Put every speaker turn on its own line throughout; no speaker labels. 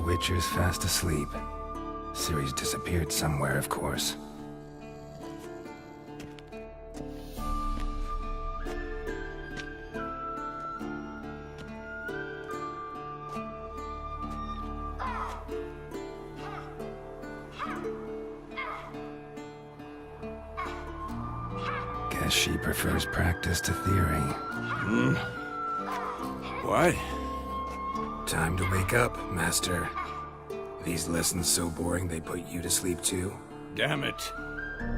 Witcher's fast asleep. Ciri's disappeared somewhere, of course. Guess she prefers practice to theory.
What?
Time to wake up, Master. These lessons so boring they put you to sleep too?
Damn it.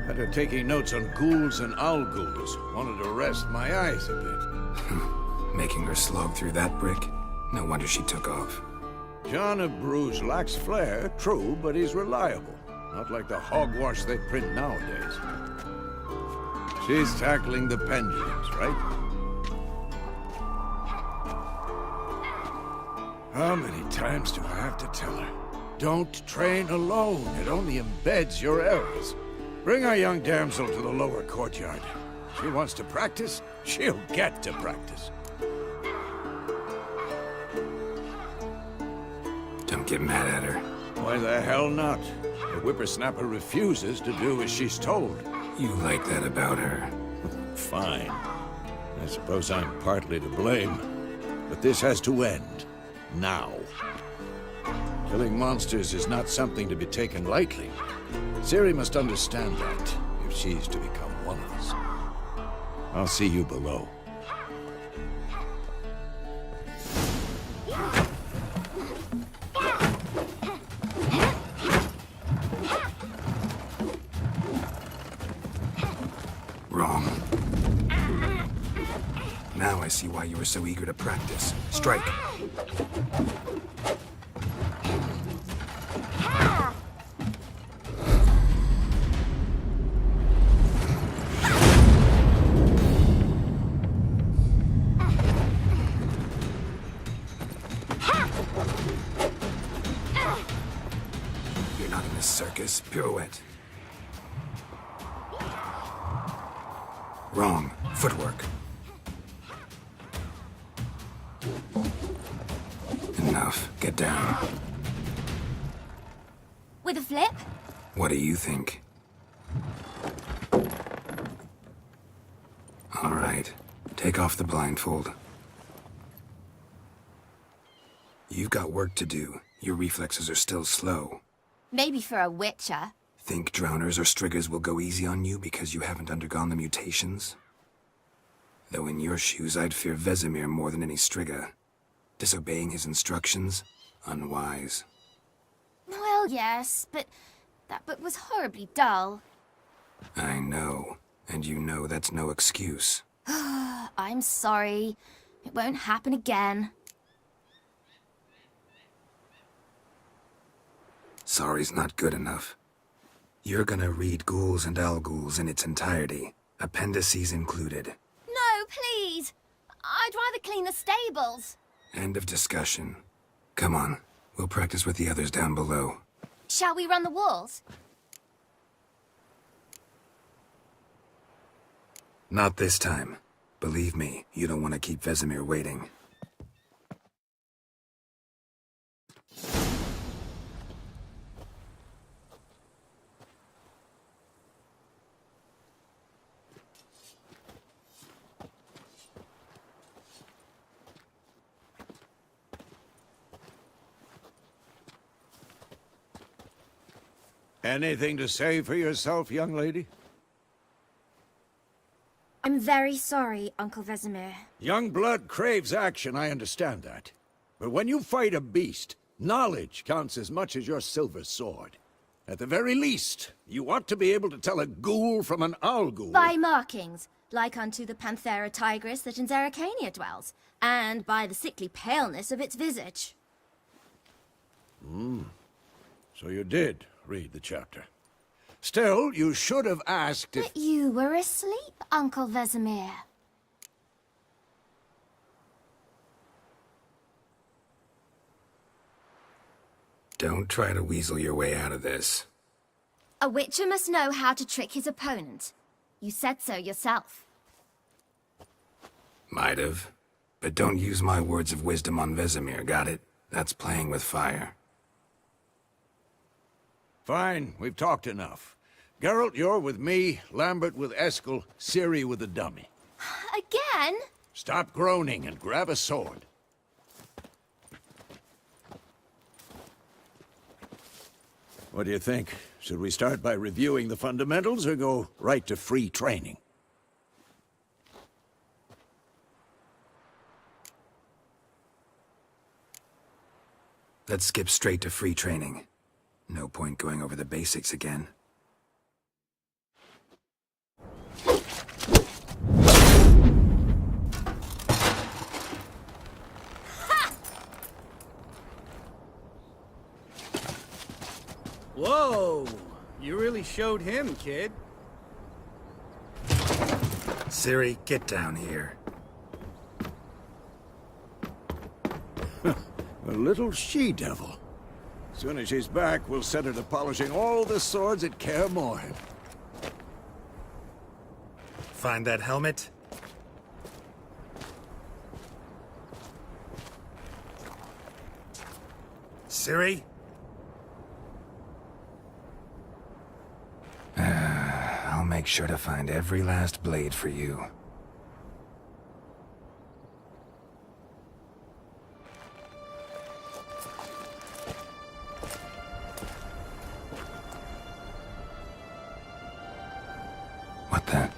Had her taking notes on ghouls and owl-ghouls. Wanted to rest my eyes a bit.
Making her slog through that brick? No wonder she took off.
John of Bruges lacks flair, true, but he's reliable. Not like the hogwash they print nowadays. She's tackling the pendulums, right? How many times do I have to tell her? Don't train alone. It only embeds your errors. Bring our young damsel to the lower courtyard. She wants to practice, she'll get to practice.
Don't get mad at her.
Why the hell not? The whippersnapper refuses to do as she's told.
You like that about her.
Fine. I suppose I'm partly to blame. But this has to end. Now. Killing monsters is not something to be taken lightly. Ciri must understand that, if she's to become one of us. I'll see you below.
Wrong. Now I see why you were so eager to practice. Strike. You're not in this circus. Pirouette. Wrong. Footwork. Enough. Get down.
With a flip?
What do you think? All right. Take off the blindfold. You've got work to do. Your reflexes are still slow.
Maybe for a witcher.
Think drowners or striggers will go easy on you because you haven't undergone the mutations? Though in your shoes, I'd fear Vesemir more than any strigger. Disobeying his instructions? Unwise.
Well, yes, but that book was horribly dull.
I know. And you know that's no excuse.
I'm sorry. It won't happen again.
Sorry's not good enough. You're gonna read Ghouls and Owl-Ghouls in its entirety, appendices included.
No, please! I'd rather clean the stables.
End of discussion. Come on, we'll practice with the others down below.
Shall we run the walls?
Not this time. Believe me, you don't want to keep Vesemir waiting.
Anything to say for yourself, young lady?
I'm very sorry, Uncle Vesemir.
Young blood craves action, I understand that. But when you fight a beast, knowledge counts as much as your silver sword. At the very least, you ought to be able to tell a ghoul from an owl-ghoul.
By markings, like unto the Panthera tigris that in Zerrikania dwells, and by the sickly paleness of its visage.
So you did read the chapter. Still, you should have asked if...
But you were asleep, Uncle Vesemir.
Don't try to weasel your way out of this.
A witcher must know how to trick his opponent. You said so yourself.
Might have. But don't use my words of wisdom on Vesemir, got it? That's playing with fire.
Fine, we've talked enough. Geralt, you're with me, Lambert with Eskel, Ciri with the dummy.
Again?
Stop groaning and grab a sword. What do you think? Should we start by reviewing the fundamentals or go right to free training?
Let's skip straight to free training. No point going over the basics again.
Whoa! You really showed him, kid.
Ciri, get down here.
A little she-devil. Soon as she's back, we'll set her to polishing all the swords at Kaer Morhen.
Find that helmet? Ciri? I'll make sure to find every last blade for you. What the?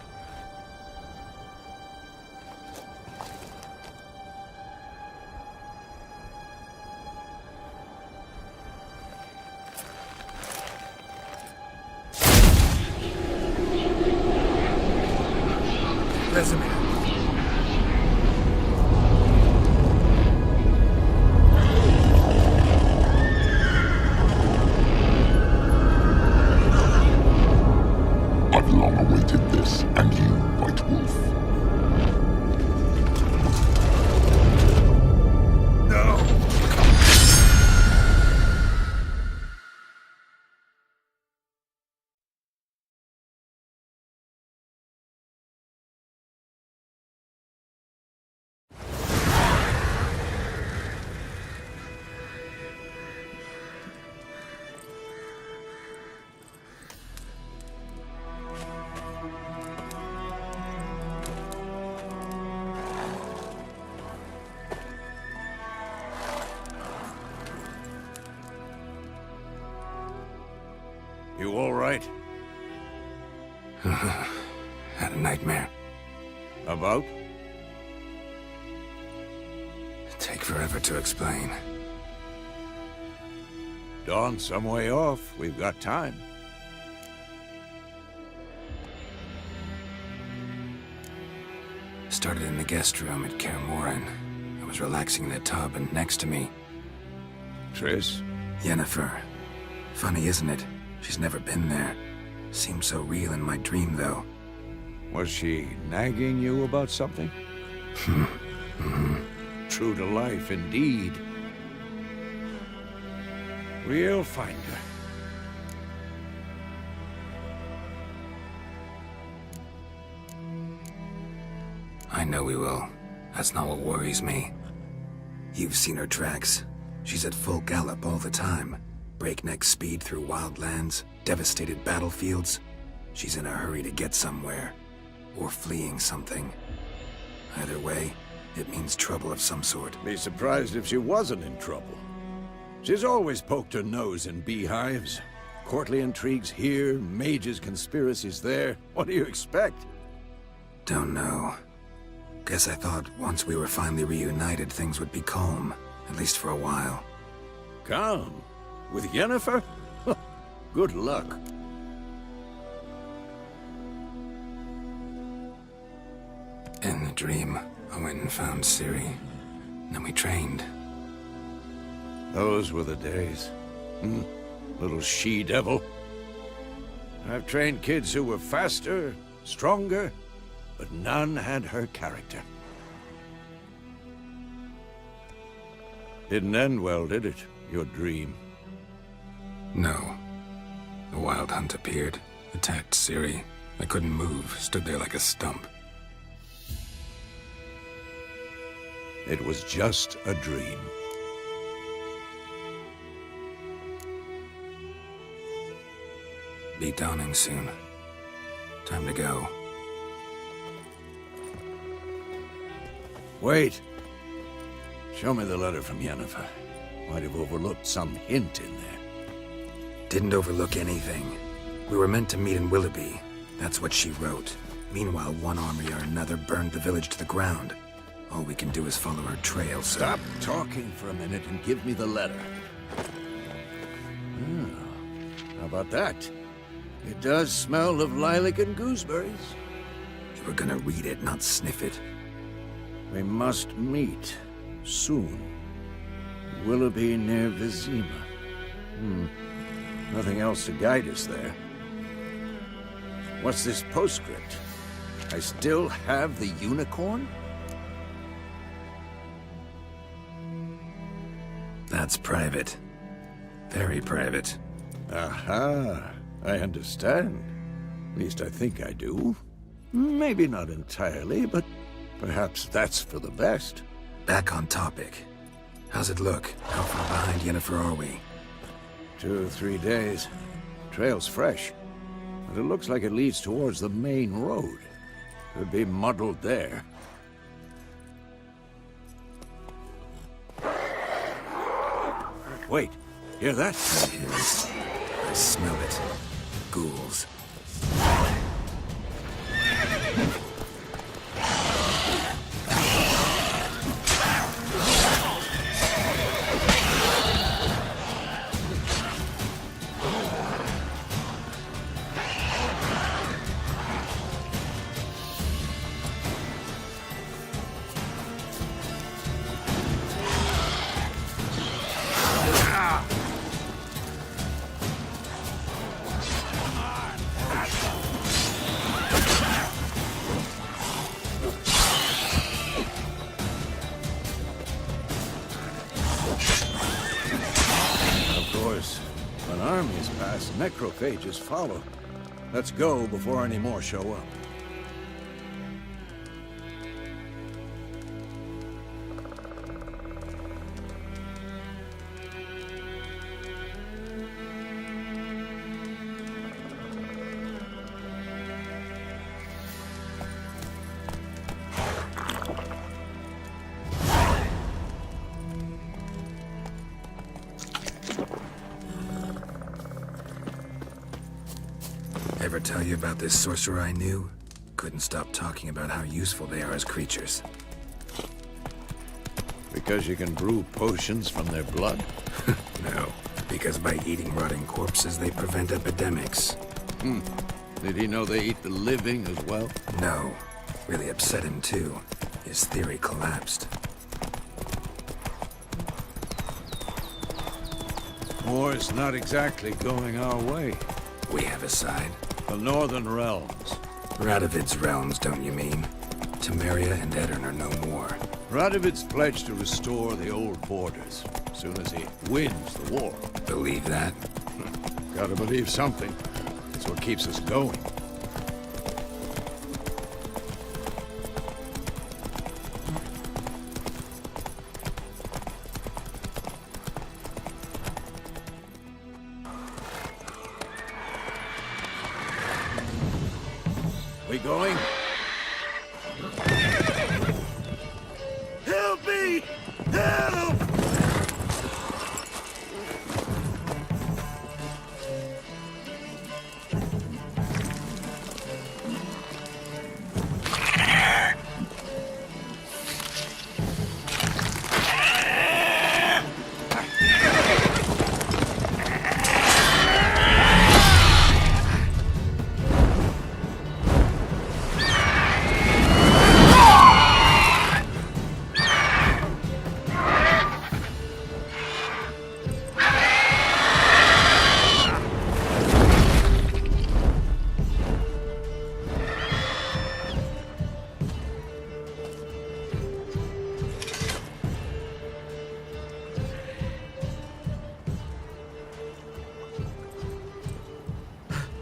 Resume.
I've long awaited this, and you, White Wolf.
No!
You all right?
Had a nightmare.
About?
Take forever to explain.
Dawn's some way off. We've got time.
Started in the guest room at Kaer Morhen. I was relaxing in a tub, and next to me,
Triss?
Yennefer. Funny, isn't it? She's never been there. Seemed so real in my dream, though.
Was she nagging you about something? True to life, indeed. We'll find her.
I know we will. That's not what worries me. You've seen her tracks. She's at full gallop all the time. Breakneck speed through wild lands, devastated battlefields. She's in a hurry to get somewhere. Or fleeing something. Either way, it means trouble of some sort.
Be surprised if she wasn't in trouble. She's always poked her nose in beehives. Courtly intrigues here, mages' conspiracies there. What do you expect?
Don't know. Guess I thought once we were finally reunited, things would be calm. At least for a while.
Calm? With Yennefer? Good luck.
In the dream, I went and found Ciri. Then we trained.
Those were the days. Little she-devil. I've trained kids who were faster, stronger, but none had her character. Didn't end well, did it? Your dream?
No. The Wild Hunt appeared, attacked Ciri. I couldn't move, stood there like a stump.
It was just a dream.
Be dawning soon. Time to go.
Wait. Show me the letter from Yennefer. Might have overlooked some hint in there.
Didn't overlook anything. We were meant to meet in Willoughby. That's what she wrote. Meanwhile, one army or another burned the village to the ground. All we can do is follow her trail, so...
Stop talking for a minute and give me the letter. How about that? It does smell of lilac and gooseberries.
You were gonna read it, not sniff it.
We must meet soon. Willoughby near Vizima. Nothing else to guide us there. What's this postscript? I still have the unicorn?
That's private. Very private.
Aha, I understand. At least I think I do. Maybe not entirely, but perhaps that's for the best.
Back on topic. How's it look? How far behind Yennefer are we?
2 or 3 days. Trail's fresh, but it looks like it leads towards the main road. Could be muddled there. Wait, hear that?
That is... I smell it. Ghouls.
When armies pass, necrophages follow. Let's go before any more show up.
Ever tell you about this sorcerer I knew? Couldn't stop talking about how useful they are as creatures.
Because you can brew potions from their blood?
No, because by eating rotting corpses, they prevent epidemics.
Did he know they eat the living as well?
No. Really upset him, too. His theory collapsed.
War's not exactly going our way.
We have a side.
The Northern Realms.
Radovid's realms, don't you mean? Temeria and Edirn are no more.
Radovid's pledged to restore the old borders, as soon as he wins the war.
Believe that?
Gotta believe something. It's what keeps us going. We going? Help me! Help!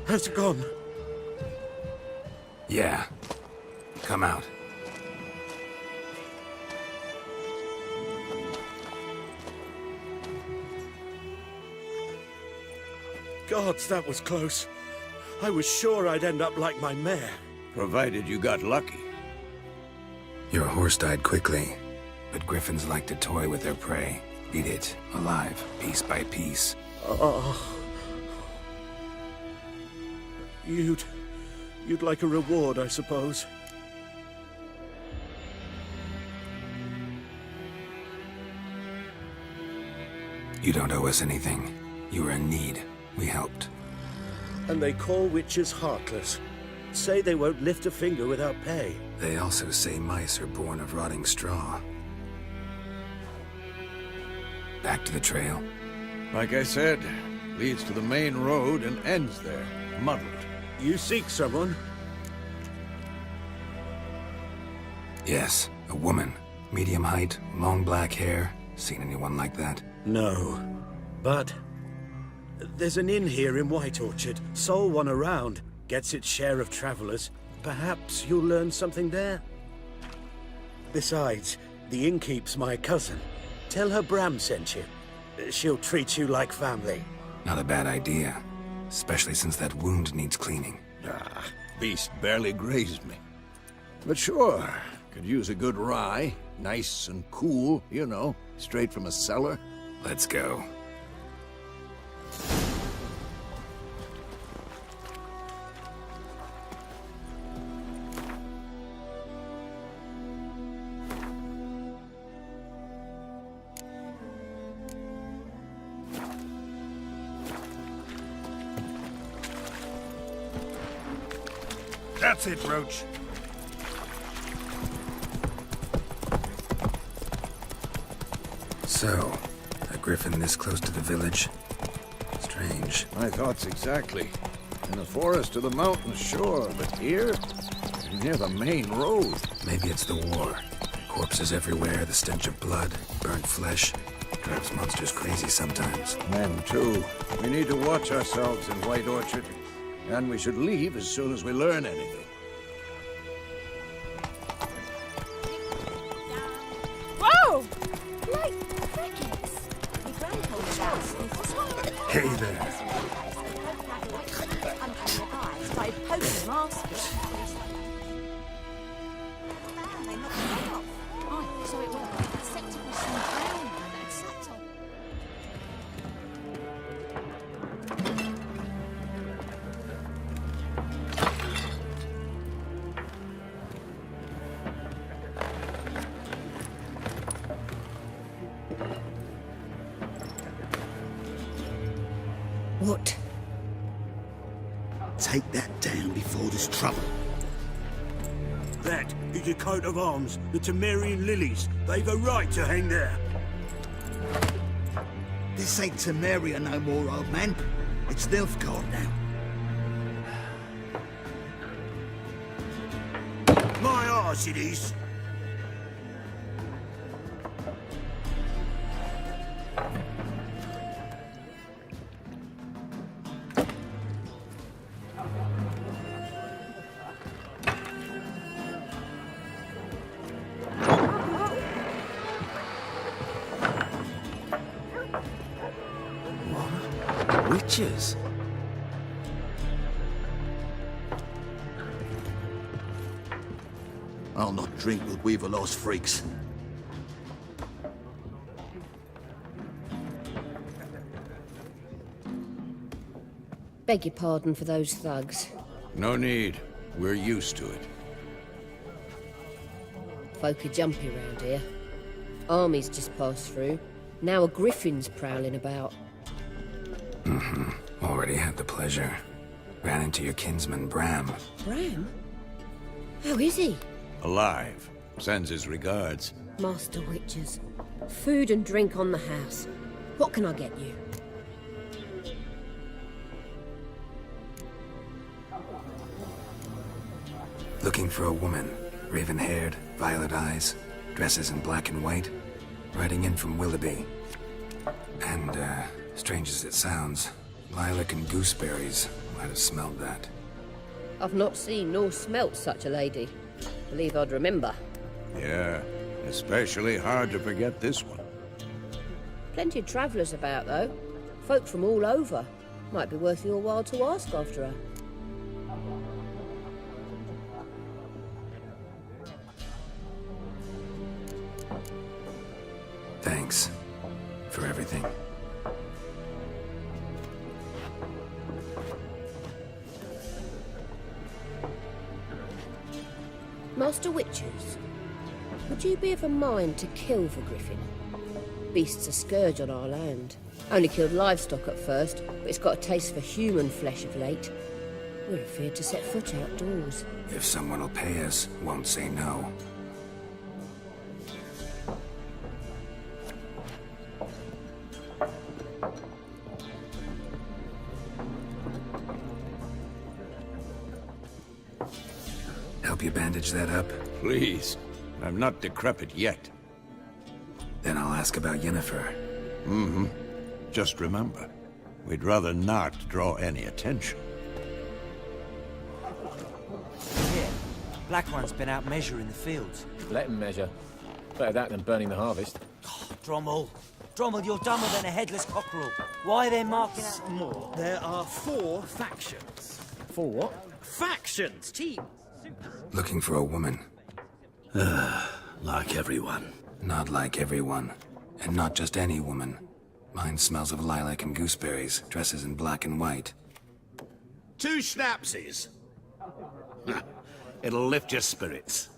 Has it gone?
Yeah. Come out.
Gods, that was close. I was sure I'd end up like my mare.
Provided you got lucky.
Your horse died quickly, but griffins like to toy with their prey. Eat it, alive, piece by piece.
Oh. You'd like a reward, I suppose.
You don't owe us anything. You were in need. We helped.
And they call witches heartless. Say they won't lift a finger without pay.
They also say mice are born of rotting straw. Back to the trail.
Like I said, leads to the main road and ends there, muddled.
You seek someone?
Yes, a woman. Medium height, long black hair. Seen anyone like that?
No. But there's an inn here in White Orchard. Sole one around. Gets its share of travelers. Perhaps you'll learn something there? Besides, the innkeep's my cousin. Tell her Bram sent you. She'll treat you like family.
Not a bad idea. Especially since that wound needs cleaning.
Beast barely grazed me. But sure, could use a good rye. Nice and cool, you know, straight from a cellar.
Let's go.
That's it, Roach.
So, a griffin this close to the village? Strange.
My thoughts exactly. In the forest or the mountains, sure, but here? Near the main road.
Maybe it's the war. Corpses everywhere, the stench of blood, burnt flesh. Drives monsters crazy sometimes.
Men, too. We need to watch ourselves in White Orchard. And we should leave as soon as we learn anything.
Whoa! Like crickets.
Hey there.
By poking masks. So it was acceptable some brown and subtle.
What? Take that down before there's trouble.
That is a coat of arms, the Temerian lilies. They've a right to hang there.
This ain't Temeria no more, old man. It's Nilfgaard now.
My arse it is.
Witches?
I'll not drink with Weaverlaw's freaks.
Beg your pardon for those thugs.
No need. We're used to it.
Folk are jumpy round here. Armies just passed through. Now a griffin's prowling about.
Already had the pleasure. Ran into your kinsman, Bram.
Bram? How is he?
Alive. Sends his regards.
Master Witches. Food and drink on the house. What can I get you?
Looking for a woman. Raven-haired, violet eyes, dresses in black and white. Riding in from Willoughby. And, strange as it sounds, lilac and gooseberries. Might have smelled that.
I've not seen nor smelt such a lady. Believe I'd remember.
Yeah, especially hard to forget this one.
Plenty of travellers about, though. Folk from all over. Might be worth your while to ask after her.
Thanks for everything.
Master Witches, would you be of a mind to kill the griffin? Beast's a scourge on our land. Only killed livestock at first, but it's got a taste for human flesh of late. We're afeard to set foot outdoors.
If someone will pay us, won't say no. Help you bandage that up?
Please. I'm not decrepit yet.
Then I'll ask about Yennefer.
Just remember, we'd rather not draw any attention.
Here, Black One's been out measuring the fields.
Let him measure. Better that than burning the harvest.
Drommel, you're dumber than a headless cockerel. Why are they marking out...
More. There are 4 factions.
For what?
Factions, team.
Looking for a woman.
Like everyone.
Not like everyone. And not just any woman. Mine smells of lilac and gooseberries, dresses in black and white.
2 schnapsies. It'll lift your spirits.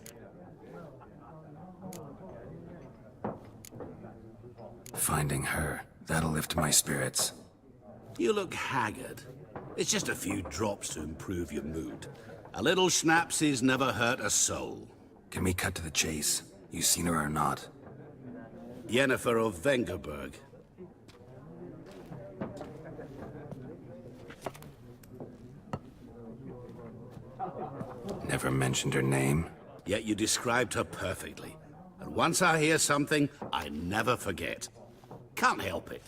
Finding her, that'll lift my spirits.
You look haggard. It's just a few drops to improve your mood. A little schnapsies never hurt a soul.
Can we cut to the chase? You seen her or not?
Yennefer of Vengerberg.
Never mentioned her name.
Yet you described her perfectly. And once I hear something, I never forget. Can't help it.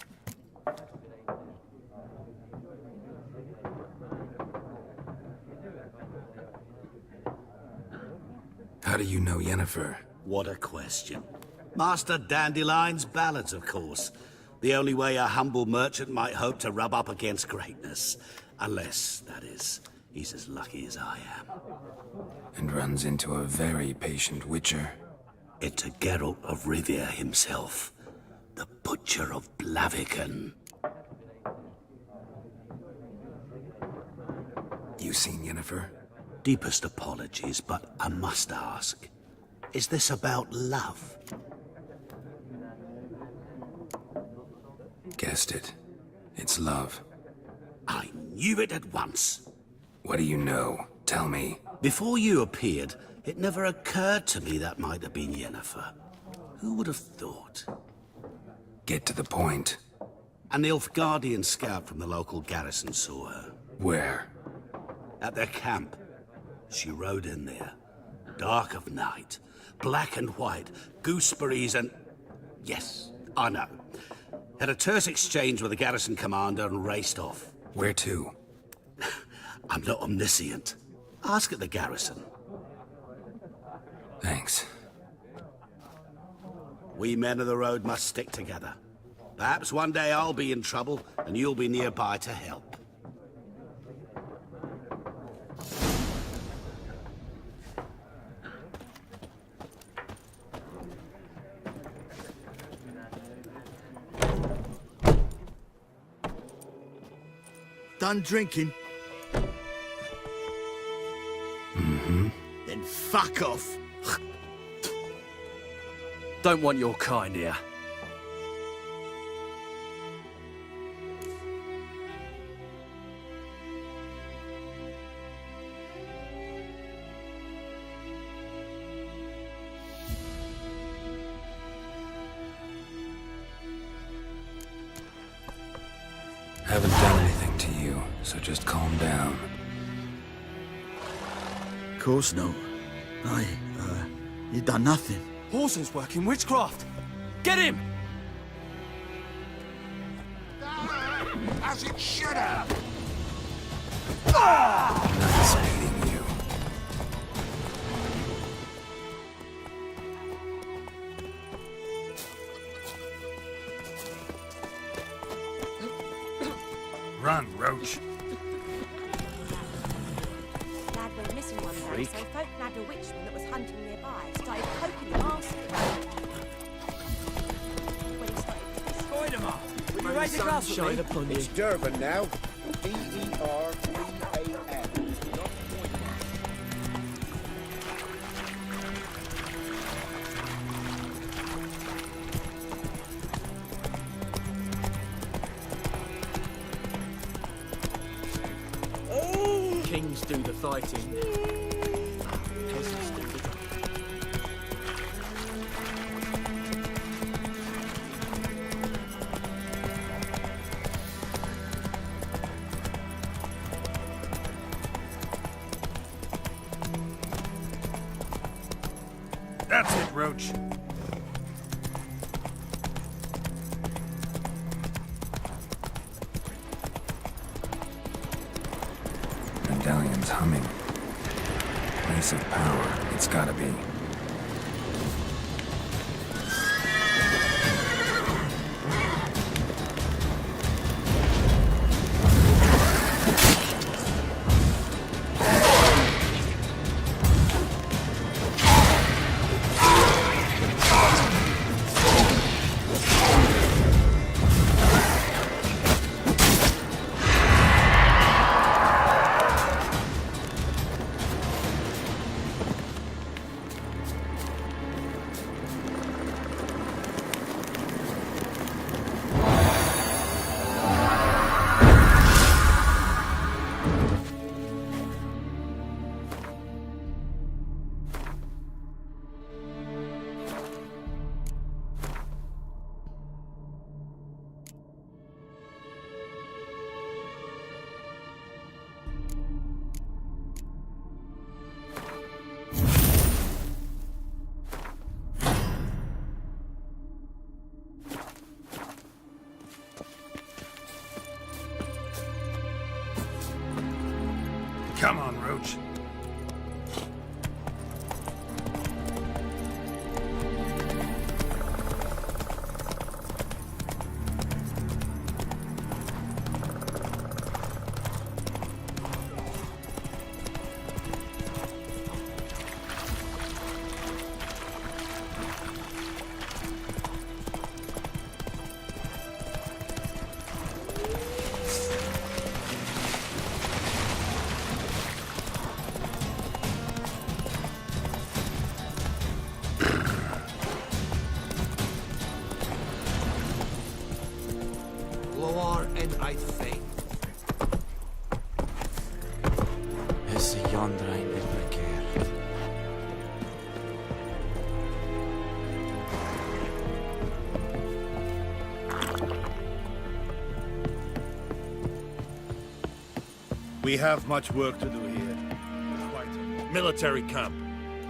How do you know Yennefer?
What a question. Master Dandelion's ballads, of course. The only way a humble merchant might hope to rub up against greatness. Unless, that is, he's as lucky as I am.
And runs into a very patient witcher.
Into Geralt of Rivia himself. The Butcher of Blaviken.
You seen Yennefer?
Deepest apologies, but I must ask. Is this about love?
Guessed it. It's love.
I knew it at once.
What do you know? Tell me.
Before you appeared, it never occurred to me that might have been Yennefer. Who would have thought?
Get to the point.
A Nilfgaardian scout from the local garrison saw her.
Where?
At their camp. She rode in there. Dark of night. Black and white. Gooseberries and... Yes, I know. Had a terse exchange with the garrison commander and raced off.
Where to?
I'm not omniscient. Ask at the garrison.
Thanks.
We men of the road must stick together. Perhaps one day I'll be in trouble and you'll be nearby to help. Done drinking?
Mm-hmm.
Then fuck off.
Don't want your kind here.
Haven't done anything to you, so just calm down.
Of course no. You done nothing.
Horson's working witchcraft. Get him!
As it should have!
Nice meeting you.
Run, Roach.
went missing one day,
Freak.
so folk nabbed a witchman that was hunting nearby. Started poking him, asking when he started.
Destroyed him all. Will you raise a glass with me?
upon you.
It's Durban now. D-E-R-B-A-N.
Kings do the fighting. Peasants do the
That's it, Roach.
Medallion's humming. Place of power. It's gotta be.
Come on, Roach.
Loar en uit feit.
Is yonder ein verkeer.
We have much work to do here.
Military camp.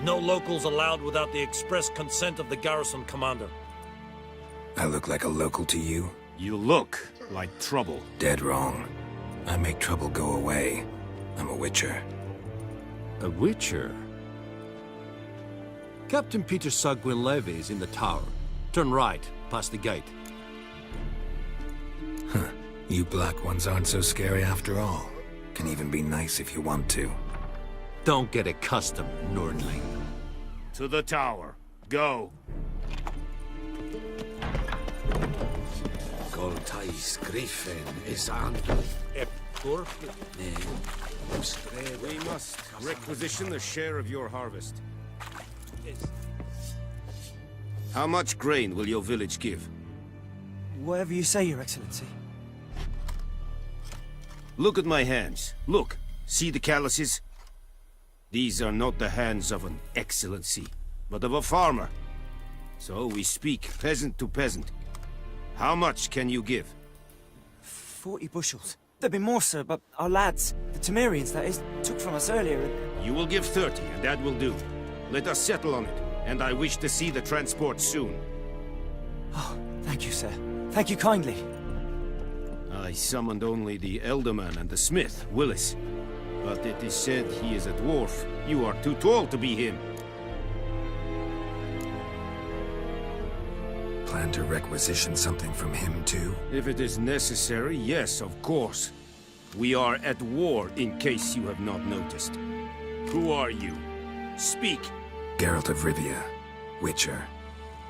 No locals allowed without the express consent of the garrison commander.
I look like a local to you?
You look like trouble.
Dead wrong. I make trouble go away. I'm a witcher.
A witcher? Captain Peter Sagwin Levy is in the tower. Turn right, past the gate.
Huh. You black ones aren't so scary after all. Can even be nice if you want to.
Don't get accustomed, Nordling.
To the tower. Go.
Goltais Griffin is on.
We must requisition the share of your harvest. How much grain will your village give?
Whatever you say, Your Excellency.
Look at my hands. Look. See the calluses? These are not the hands of an excellency, but of a farmer. So we speak peasant to peasant. How much can you give?
40 bushels. There'd be more, sir, but our lads, the Temerians, that is, took from us earlier.
You will give 30, and that will do. Let us settle on it, and I wish to see the transport soon.
Oh, thank you, sir. Thank you kindly.
I summoned only the Elderman and the smith, Willis. But it is said he is a dwarf. You are too tall to be him.
Plan to requisition something from him, too?
If it is necessary, yes, of course. We are at war, in case you have not noticed. Who are you? Speak.
Geralt of Rivia, Witcher.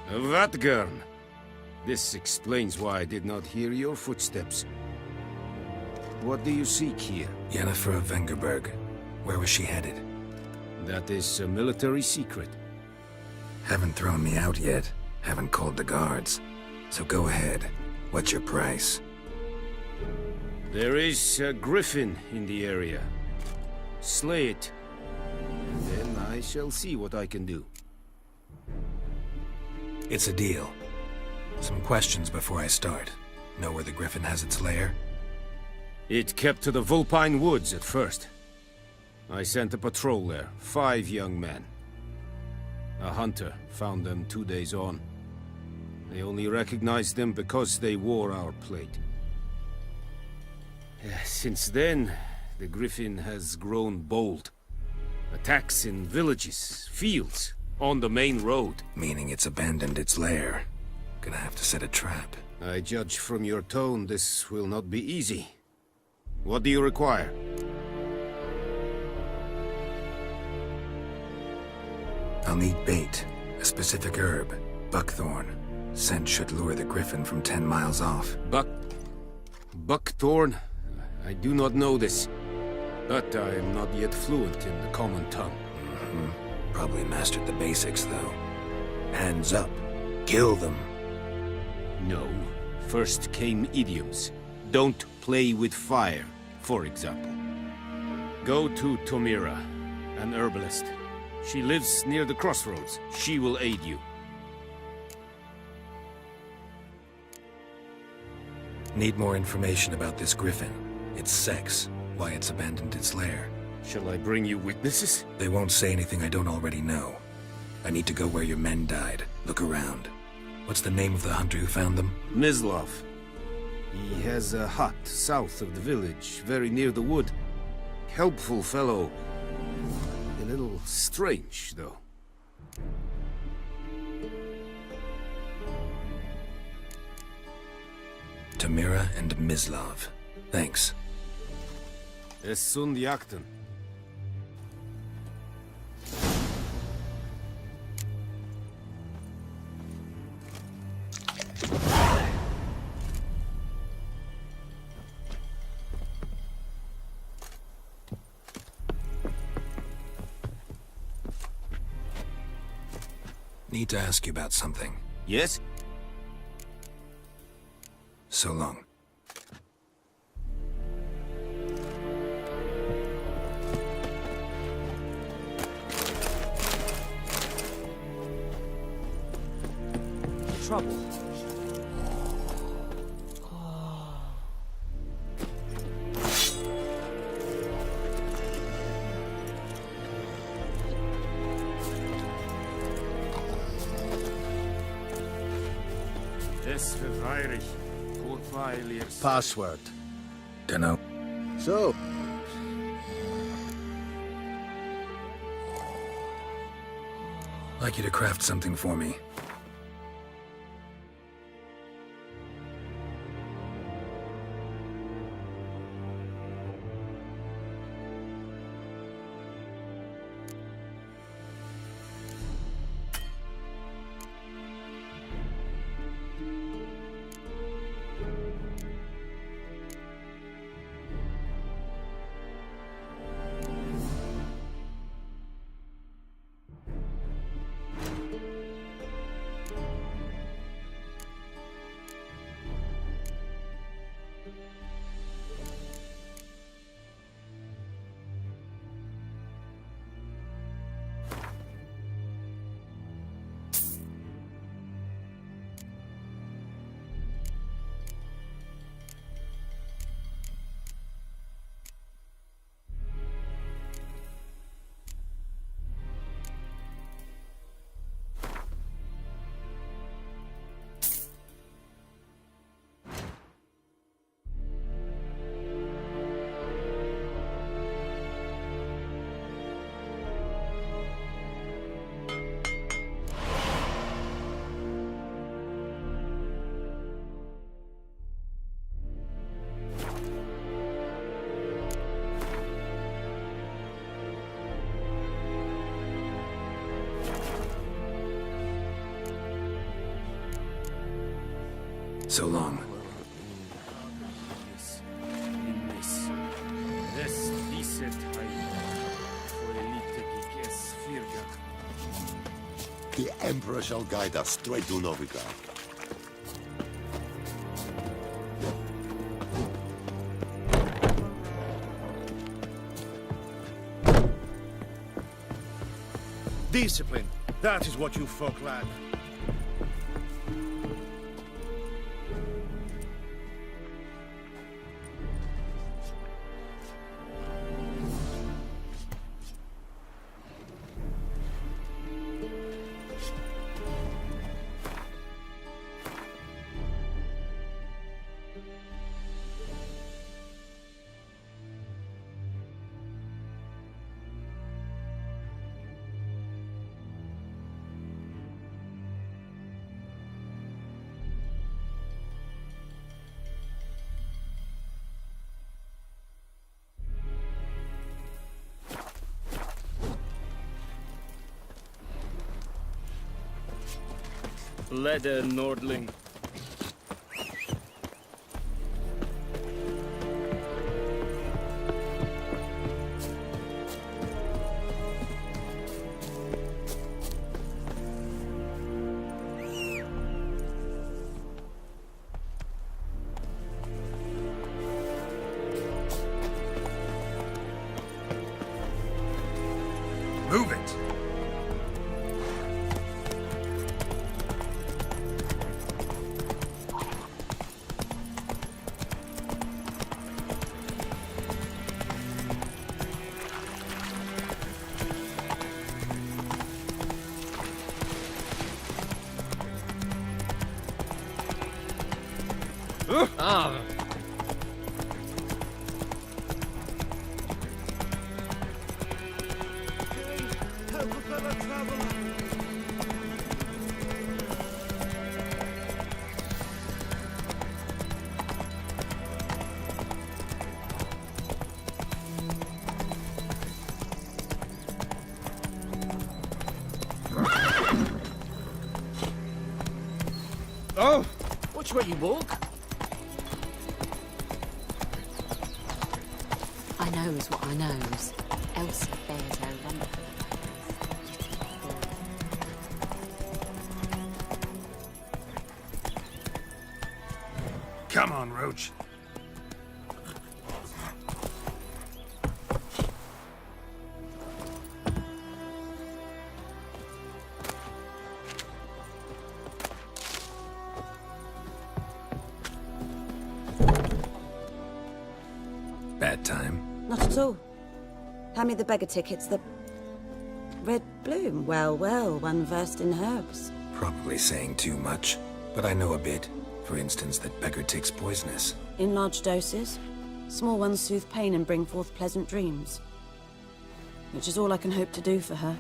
Vatgern. This explains why I did not hear your footsteps. What do you seek here?
Yennefer of Vengerberg. Where was she headed?
That is a military secret.
Haven't thrown me out yet. Haven't called the guards. So go ahead. What's your price?
There is a griffin in the area. Slay it. And then I shall see what I can do.
It's a deal. Some questions before I start. Know where the griffin has its lair?
It kept to the Vulpine Woods at first. I sent a patrol there, 5 young men. A hunter found them 2 days on. They only recognized them because they wore our plate. Since then, the griffin has grown bold. Attacks in villages, fields, on the main road.
Meaning it's abandoned its lair. Gonna have to set a trap.
I judge from your tone this will not be easy. What do you require?
I'll need bait, a specific herb, buckthorn. Scent should lure the griffin from 10 miles off.
Buckthorn? I do not know this, but I am not yet fluent in the common tongue.
Probably mastered the basics, though. Hands up. Kill them.
No. First came idioms. Don't play with fire, for example. Go to Tomira, an herbalist. She lives near the crossroads. She will aid you.
Need more information about this griffin. Its sex, why it's abandoned its lair.
Shall I bring you witnesses?
They won't say anything I don't already know. I need to go where your men died. Look around. What's the name of the hunter who found them?
Mislav. He has a hut south of the village, very near the wood. Helpful fellow. A little strange, though.
Tomira and Mislav. Thanks.
Es sunt jakten.
Need to ask you about something.
Yes?
So long.
Trouble.
Password.
Dunno.
So,
Like you to craft something for me. So long.
The Emperor shall guide us straight to Novigrad.
Discipline. That is what you folk lack.
Leather Nordling.
Move it!
Ah!
Oh! Watch where you walk.
I knows what I knows. Elsie bears her lumber.
Come on, Roach. Bad time.
Not at all. Hand me the beggar tickets, the red bloom. Well, well, one versed in herbs.
Probably saying too much, but I know a bit. For instance, that beggar tick's poisonous.
In large doses. Small ones soothe pain and bring forth pleasant dreams. Which is all I can hope to do for her.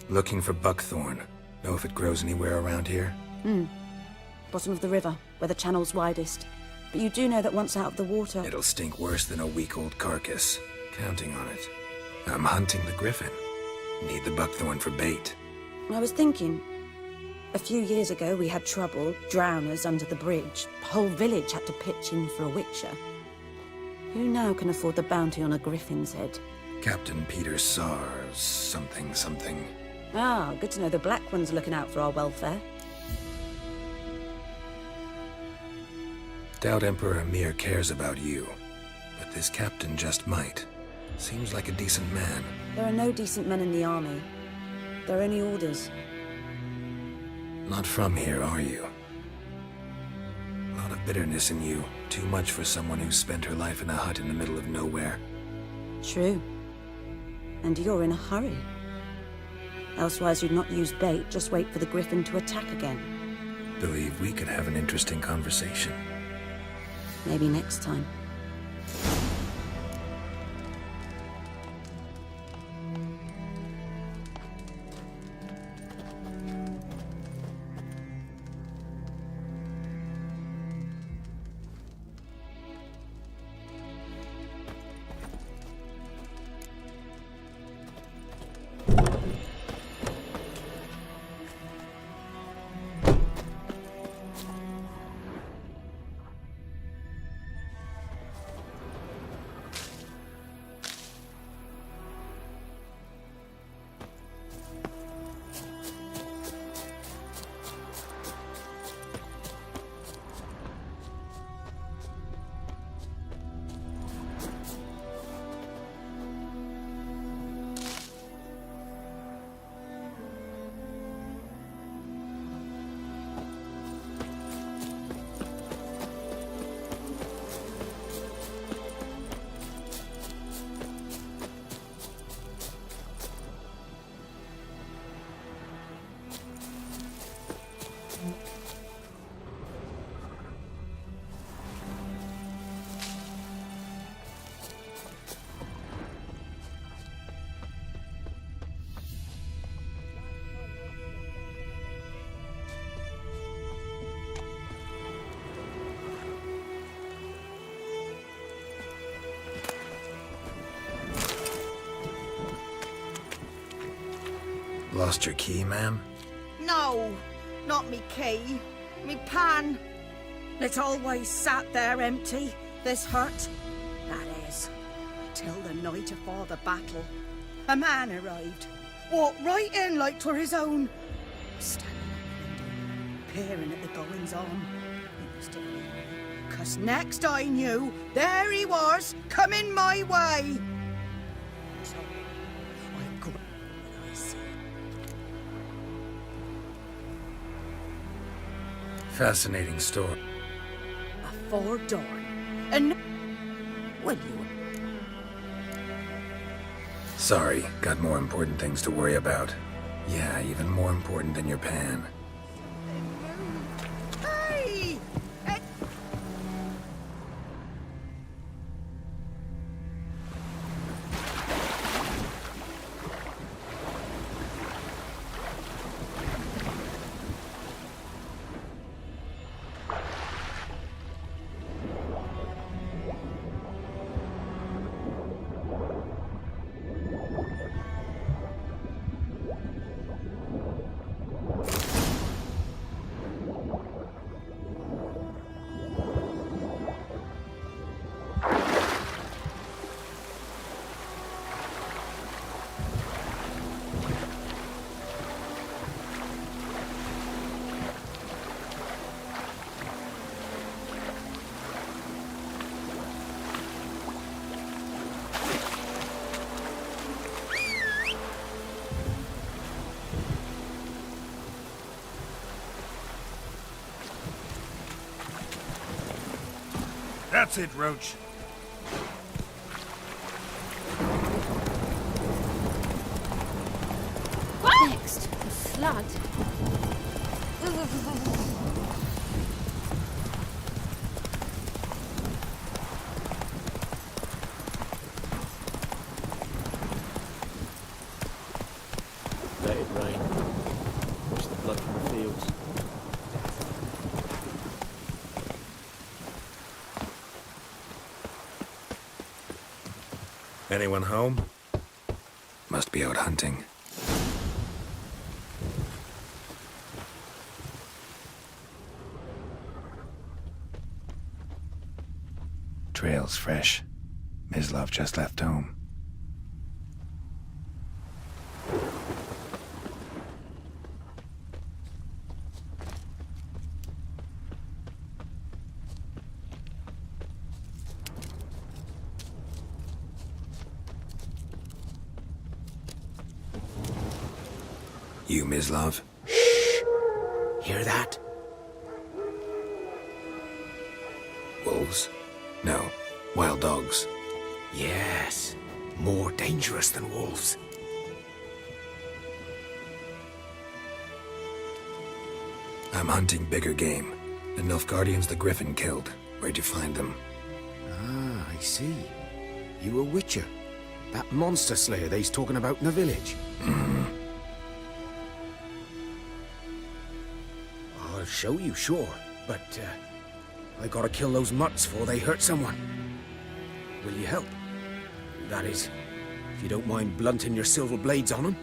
Looking for buckthorn. Know if it grows anywhere around here?
Bottom of the river, where the channel's widest. But you do know that once out of the water...
It'll stink worse than a week-old carcass. Counting on it. I'm hunting the griffin. Need the buckthorn for bait.
I was thinking... A few years ago, we had trouble, drowners under the bridge. The whole village had to pitch in for a witcher. Who now can afford the bounty on a griffin's head?
Captain Peter Sars, something.
Ah, good to know the Black One's looking out for our welfare.
Doubt Emperor Emir cares about you, but this captain just might. Seems like a decent man.
There are no decent men in the army. There are only orders.
Not from here, are you? A lot of bitterness in you. Too much for someone who spent her life in a hut in the middle of nowhere.
True. And you're in a hurry. Elsewise you'd not use bait, just wait for the griffin to attack again.
Believe we could have an interesting conversation.
Maybe next time.
Lost your key, ma'am?
No, not me key. Me pan. It's always sat there empty, this hut. That is, till the night afore the battle. A man arrived. Walked right in like 'twere his own. Standing at the window, peering at the goings-on. He was still there. 'Cause next I knew, there he was, coming my way. So, I gripped when I see.
Fascinating story.
Afore dawn. And... Well, you...
Sorry, got more important things to worry about. Yeah, even more important than your pan.
Hey!
That's it, Roach.
What next? The flood?
Let it rain. Watch the blood from the fields.
Anyone home? Must be out hunting. Trail's fresh. Mislav just left home. You, Mislav?
Hear that?
Wolves? No, wild dogs.
Yes. More dangerous than wolves.
I'm hunting bigger game. The Nilfgaardians the Griffin killed. Where'd you find them?
Ah, I see. You a witcher. That monster slayer they's talking about in the village. I'll show you, sure. But, I gotta kill those mutts before they hurt someone. Will you help? That is, if you don't mind blunting your silver blades on them.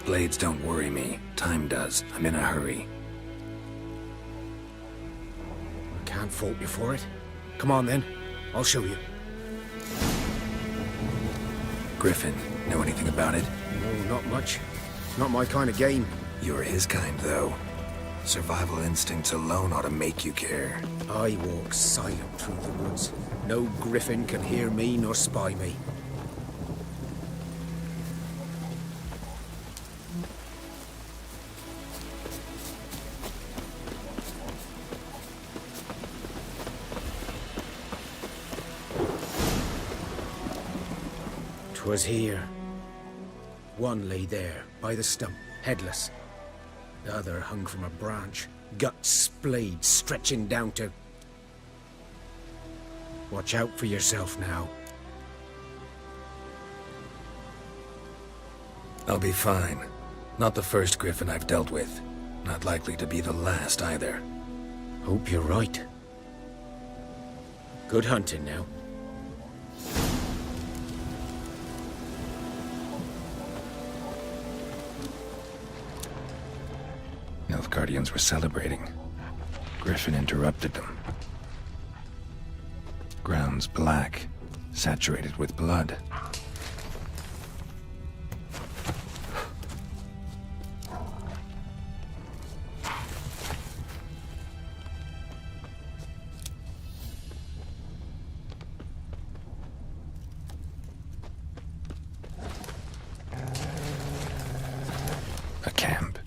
Blades don't worry me. Time does. I'm in a hurry.
I can't fault you for it. Come on then. I'll show you.
Griffin, know anything about it?
No, not much. Not my kind of game.
You're his kind, though. Survival instincts alone ought to make you care.
I walk silent through the woods. No griffin can hear me nor spy me. was here. One lay there, by the stump, headless. The other hung from a branch, guts splayed, stretching down to... Watch out for yourself now.
I'll be fine. Not the first griffin I've dealt with. Not likely to be the last either.
Hope you're right. Good hunting now.
Nilfgaardians were celebrating. Griffin interrupted them. Grounds black, saturated with blood. A camp.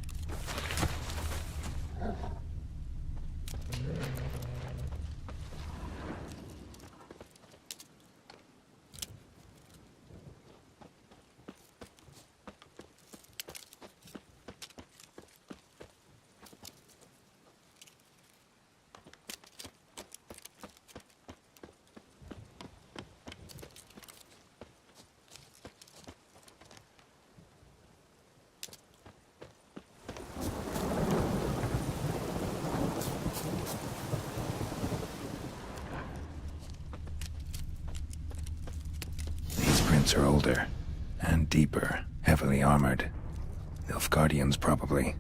Are older and deeper, heavily armored. Nilfgaardians, probably.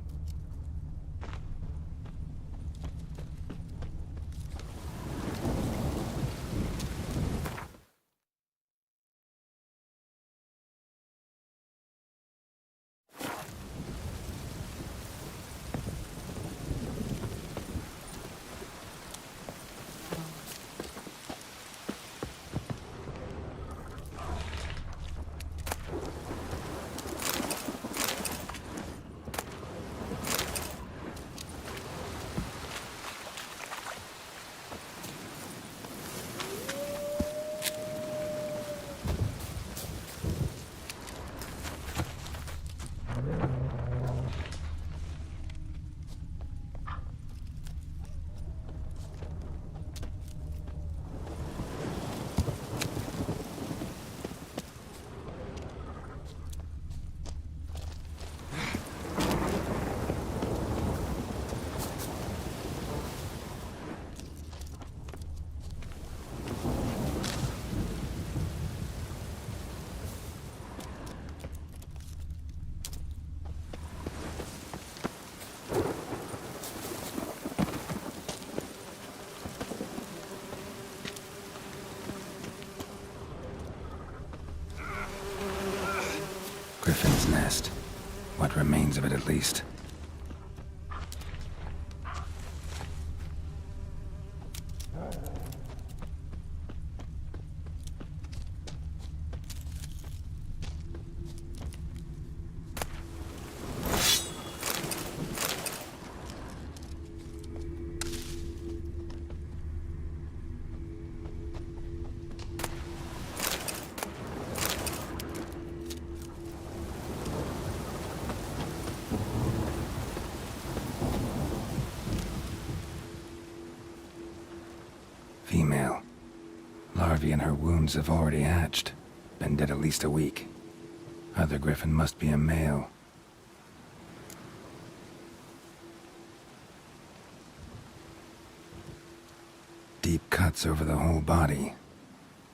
Griffin's nest. What remains of it, at least. Female. Larvae in her wounds have already hatched. Been dead at least a week. Other griffin must be a male. Deep cuts over the whole body.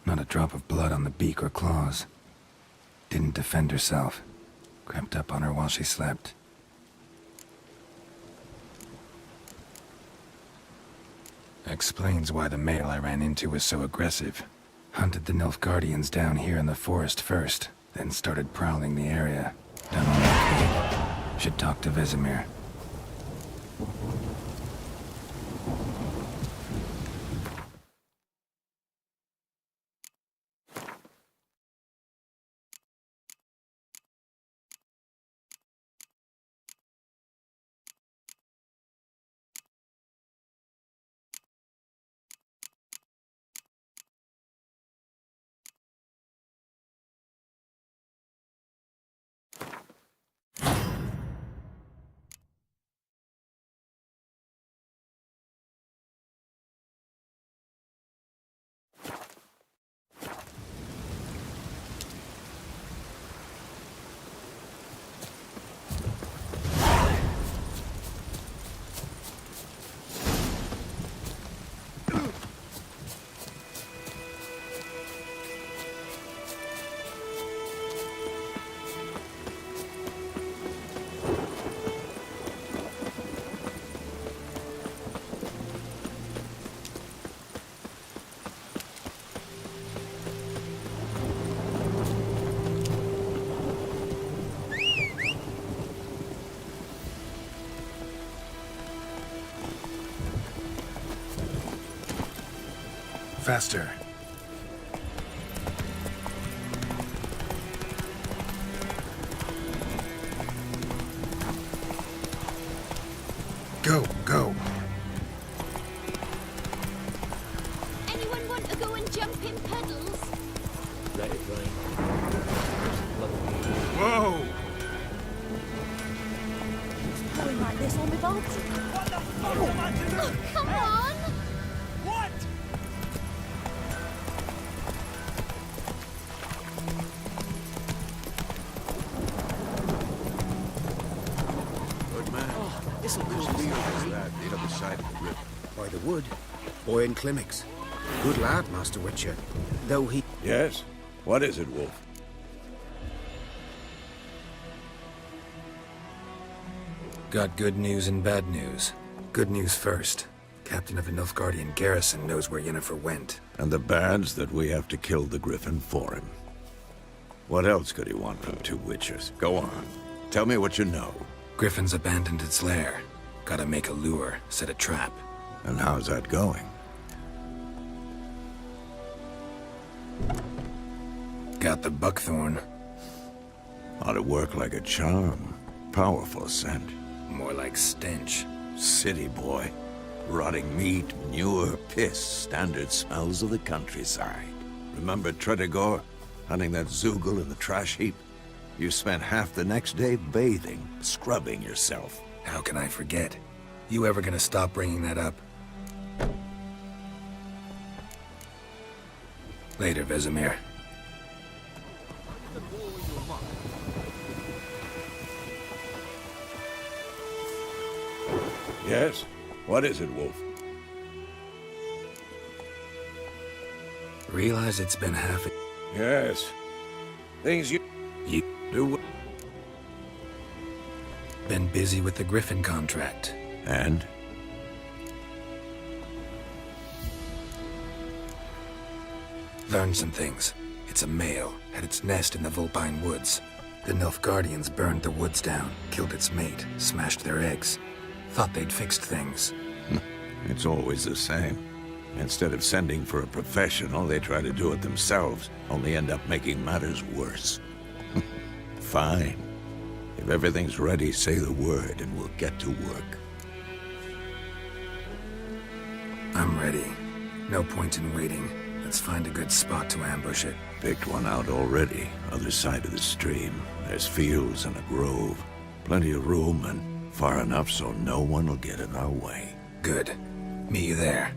Not a drop of blood on the beak or claws. Didn't defend herself. Crept up on her while she slept. Explains why the male I ran into was so aggressive. Hunted the Nilfgaardians down here in the forest first, then started prowling the area. Done on okay. Should talk to Vesemir. Faster. Go, go.
Anyone want to go and jump in puddles?
Let it rain.
Whoa!
It's pouring like this on the Baltic.
What the fuck am I doing?
Oh, come on!
What?
Good man.
This'll cool
Whose
us
field
down.
is that, the other side of the river?
By the wood. Boy in Climmix. Good lad, Master Witcher. Though he...
Yes? What is it, Wolf?
Got good news and bad news. Good news first. Captain of the Nilfgaardian garrison knows where Yennefer went.
And the bad's that we have to kill the Griffin for him. What else could he want from two witches? Go on. Tell me what you know.
Griffin's abandoned its lair. Gotta make a lure, set a trap.
And how's that going?
Got the buckthorn.
Ought to work like a charm. Powerful scent.
More like stench.
City boy. Rotting meat, manure, piss. Standard smells of the countryside. Remember Tredegor? Hunting that Zoogle in the trash heap? You spent half the next day bathing, scrubbing yourself.
How can I forget? You ever gonna stop bringing that up? Later, Vesemir.
Yes? What is it, Wolf?
Realize it's been half a...
Yes. Things you do.
Been busy with the Griffin contract.
And?
Learned some things. It's a male, had its nest in the Vulpine Woods. The Nilfgaardians burned the woods down, killed its mate, smashed their eggs. Thought they'd fixed things.
It's always the same. Instead of sending for a professional, they try to do it themselves, only end up making matters worse. Fine. If everything's ready, say the word and we'll get to work.
I'm ready. No point in waiting. Let's find a good spot to ambush it.
Picked one out already, other side of the stream. There's fields and a grove. Plenty of room and far enough so no one will get in our way.
Good. Meet you there.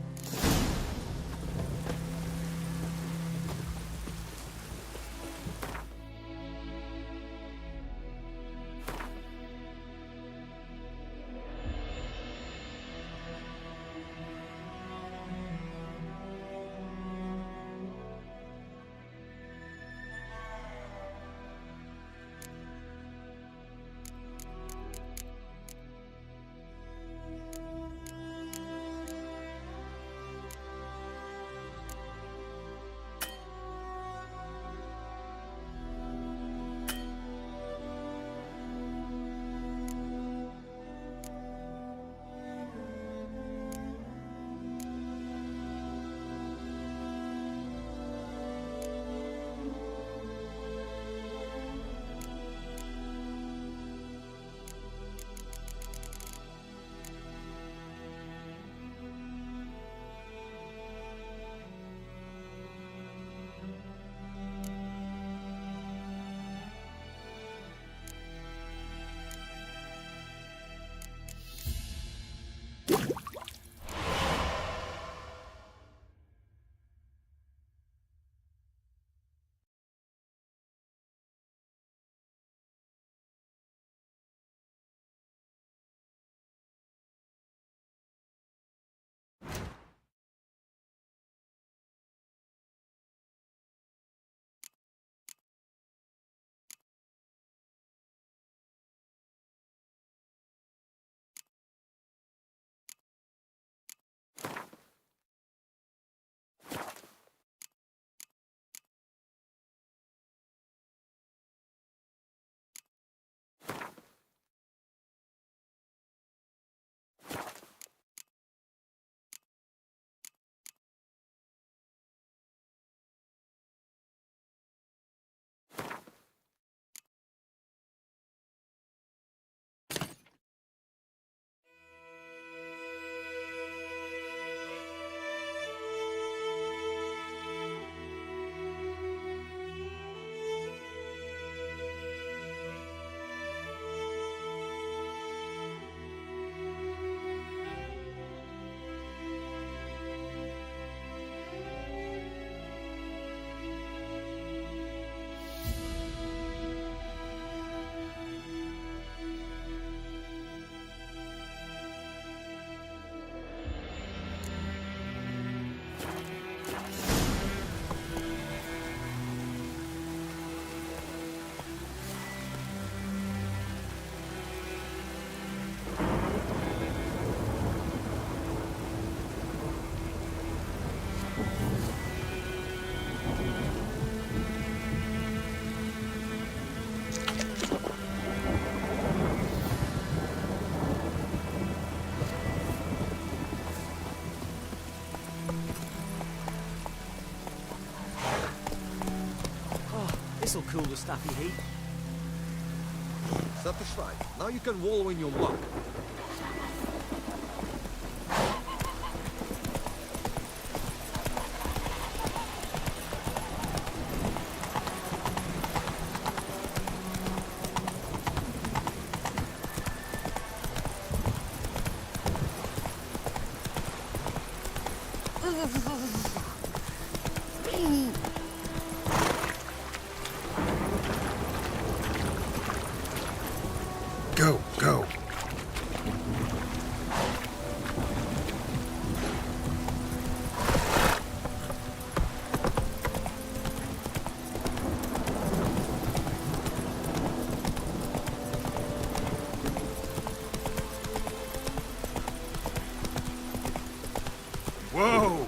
This'll cool the stuffy heat.
Satisfied. Now you can wallow in your muck.
Go, go.
Whoa!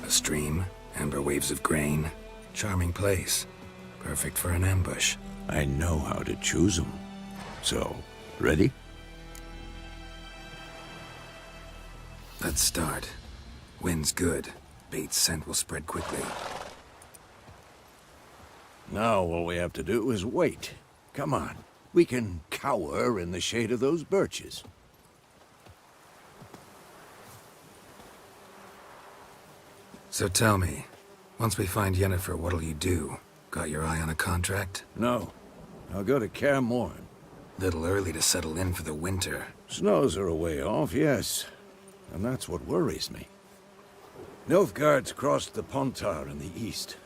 A stream, amber waves of grain. Charming place. Perfect for an ambush.
I know how to choose them. So, ready?
Let's start. Wind's good. Bait's scent will spread quickly.
Now all we have to do is wait. Come on. We can cower in the shade of those birches.
So tell me, once we find Yennefer, what'll you do? Got your eye on a contract?
No. I'll go to Kaer Morhen.
Little early to settle in for the winter.
Snows are a way off, yes. And that's what worries me. Nilfgaard's crossed the Pontar in the east.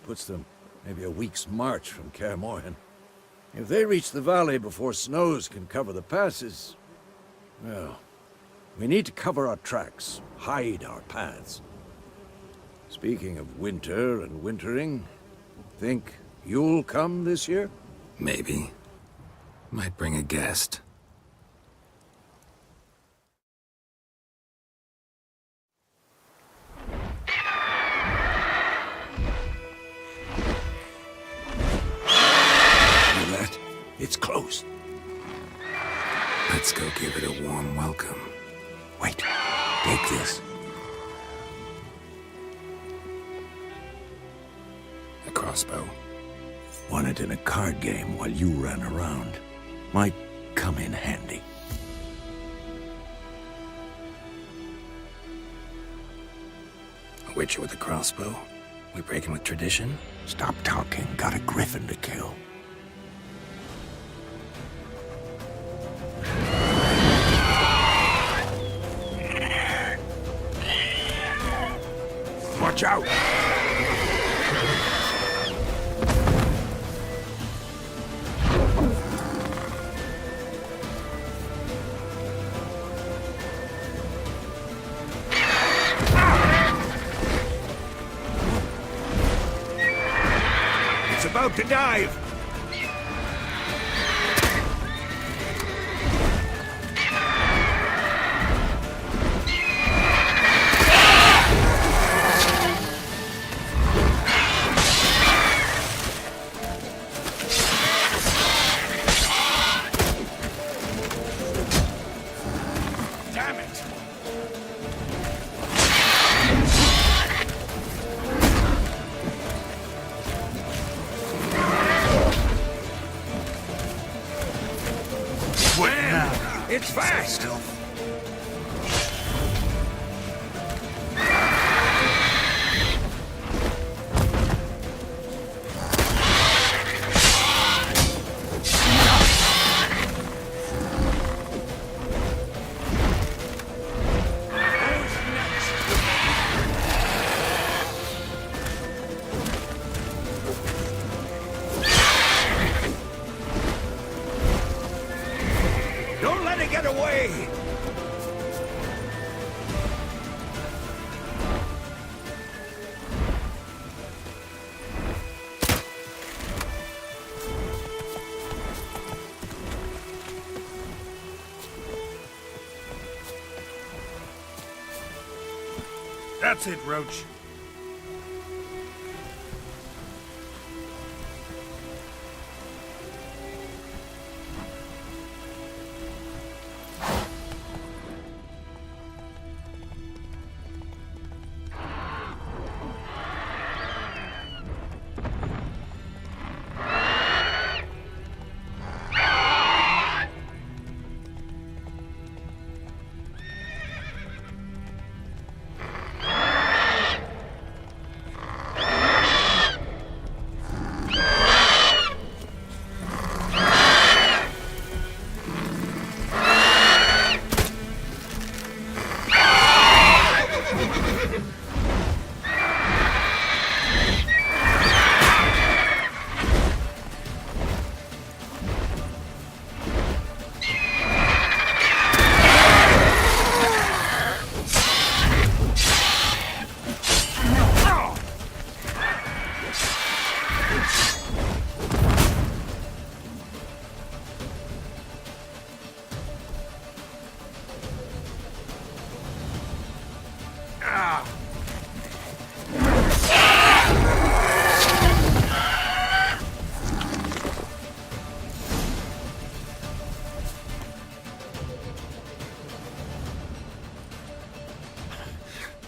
Puts them maybe a week's march from Kaer Morhen. If they reach the valley before snows can cover the passes, well, we need to cover our tracks, hide our paths. Speaking of winter and wintering, think you'll come this year?
Maybe. Might bring a guest.
Hear that? It's close.
Let's go give it a warm welcome.
Wait, take this.
A crossbow.
Won it in a card game while you ran around. Might come in handy.
A witcher with a crossbow? We breaking with tradition?
Stop talking. Got a griffin to kill. Watch out!
It's about to dive! Damn it! Wham! It's fast! Don't let it get away! That's it, Roach.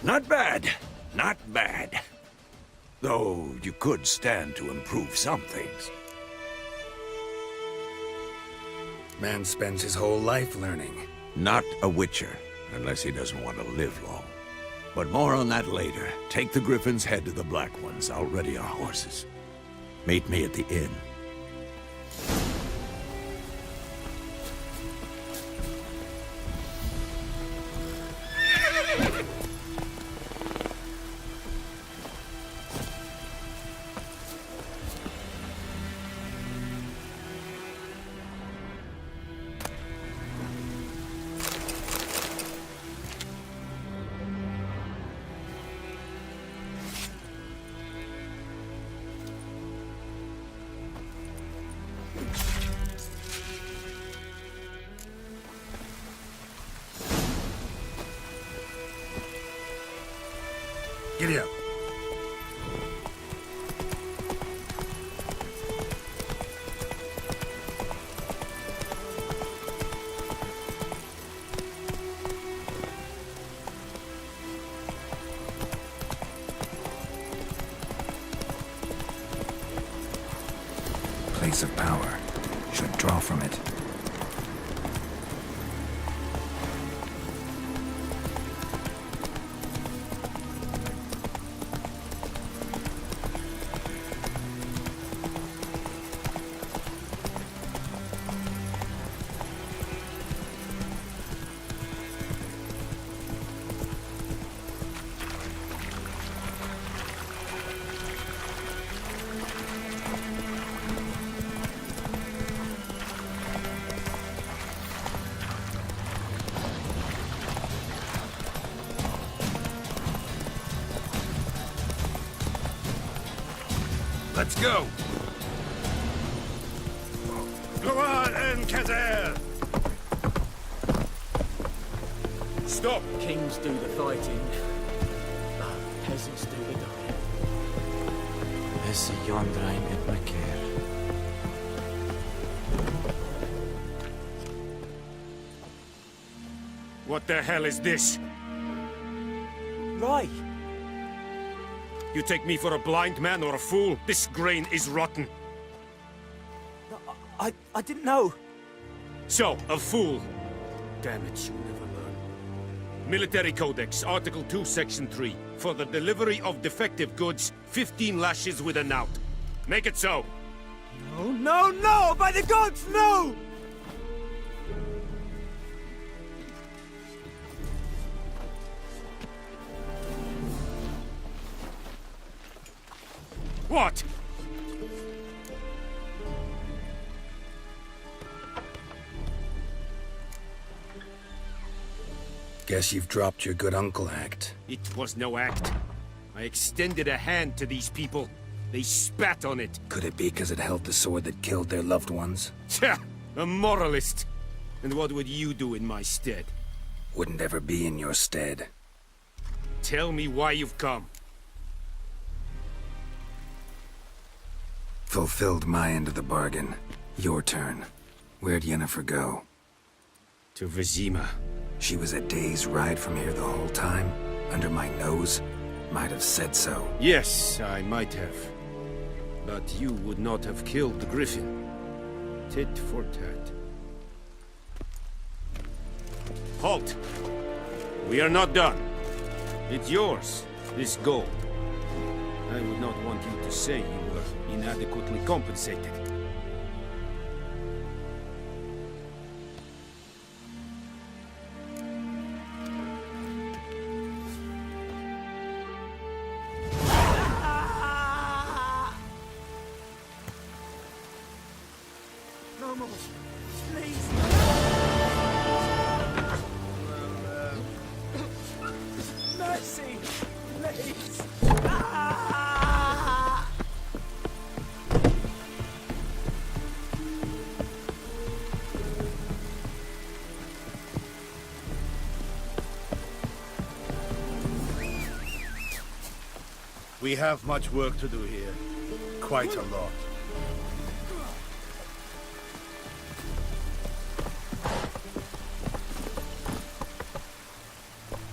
Not bad. Not bad. Though you could stand to improve some things.
Man spends his whole life learning.
Not a witcher, unless he doesn't want to live long. But more on that later. Take the Griffin's head to the Black Ones. I'll ready our horses. Meet me at the inn.
Giddy up. Place of power. Should draw from it.
Let's go! Gloire and Kazer! Stop!
Kings do the fighting. Peasants do the dying.
Is the Yondrain in my care?
What the hell is this?
Right.
You take me for a blind man or a fool? This grain is rotten.
I didn't know.
So, a fool. Damn it, you never learn. Military Codex, Article 2, Section 3. For the delivery of defective goods, 15 lashes with a knout. Make it so.
No, no, no! By the gods, no!
What?
Guess you've dropped your good uncle act.
It was no act. I extended a hand to these people. They spat on it.
Could it be because it held the sword that killed their loved ones?
Tja, a moralist. And what would you do in my stead?
Wouldn't ever be in your stead.
Tell me why you've come.
Fulfilled my end of the bargain. Your turn. Where'd Yennefer go?
To Vizima.
She was a day's ride from here the whole time? Under my nose? Might have said so.
Yes, I might have. But you would not have killed the Griffin. Tit for tat. Halt! We are not done. It's yours, this gold. I would not want you to say you were inadequately compensated.
No more. Please. Mercy. Please.
We have much work to do here. Quite a lot.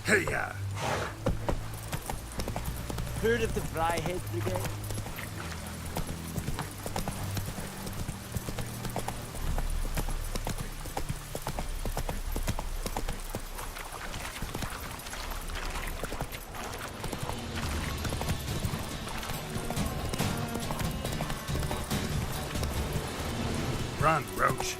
Hey-ya!
Heard of the Fryhead Brigade?
Run, Roach.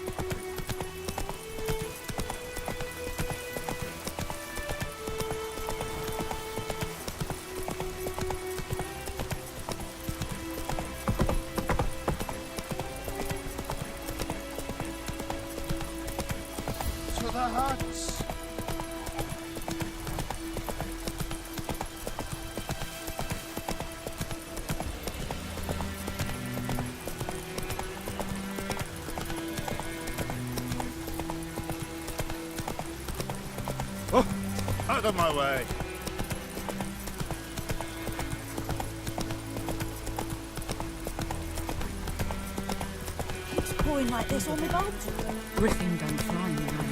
To the huts. Oh, out of my way.
Keeps pouring like this on the boat.
Griffin don't fly now.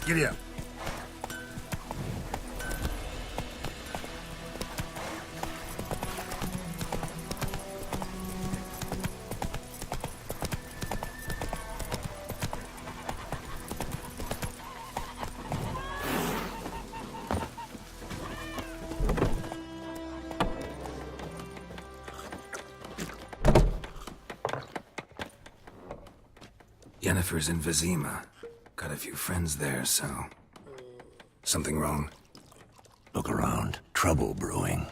Giddy up.
Yennefer's in Vizima. Got a few friends there, so... Something wrong?
Look around. Trouble brewing.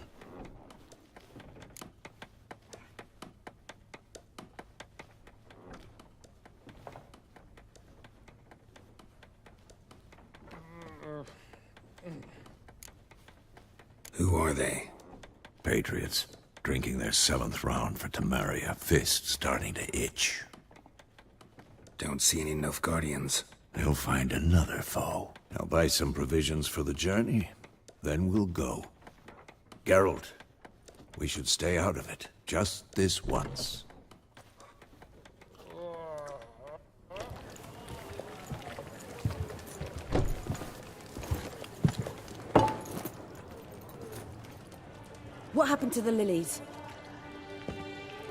Who are they?
Patriots. Drinking their 7th round for Temeria. Fist starting to itch.
Don't see any Nilfgaardians.
They'll find another foe. I'll buy some provisions for the journey. Then we'll go. Geralt, we should stay out of it. Just this once.
What happened to the lilies?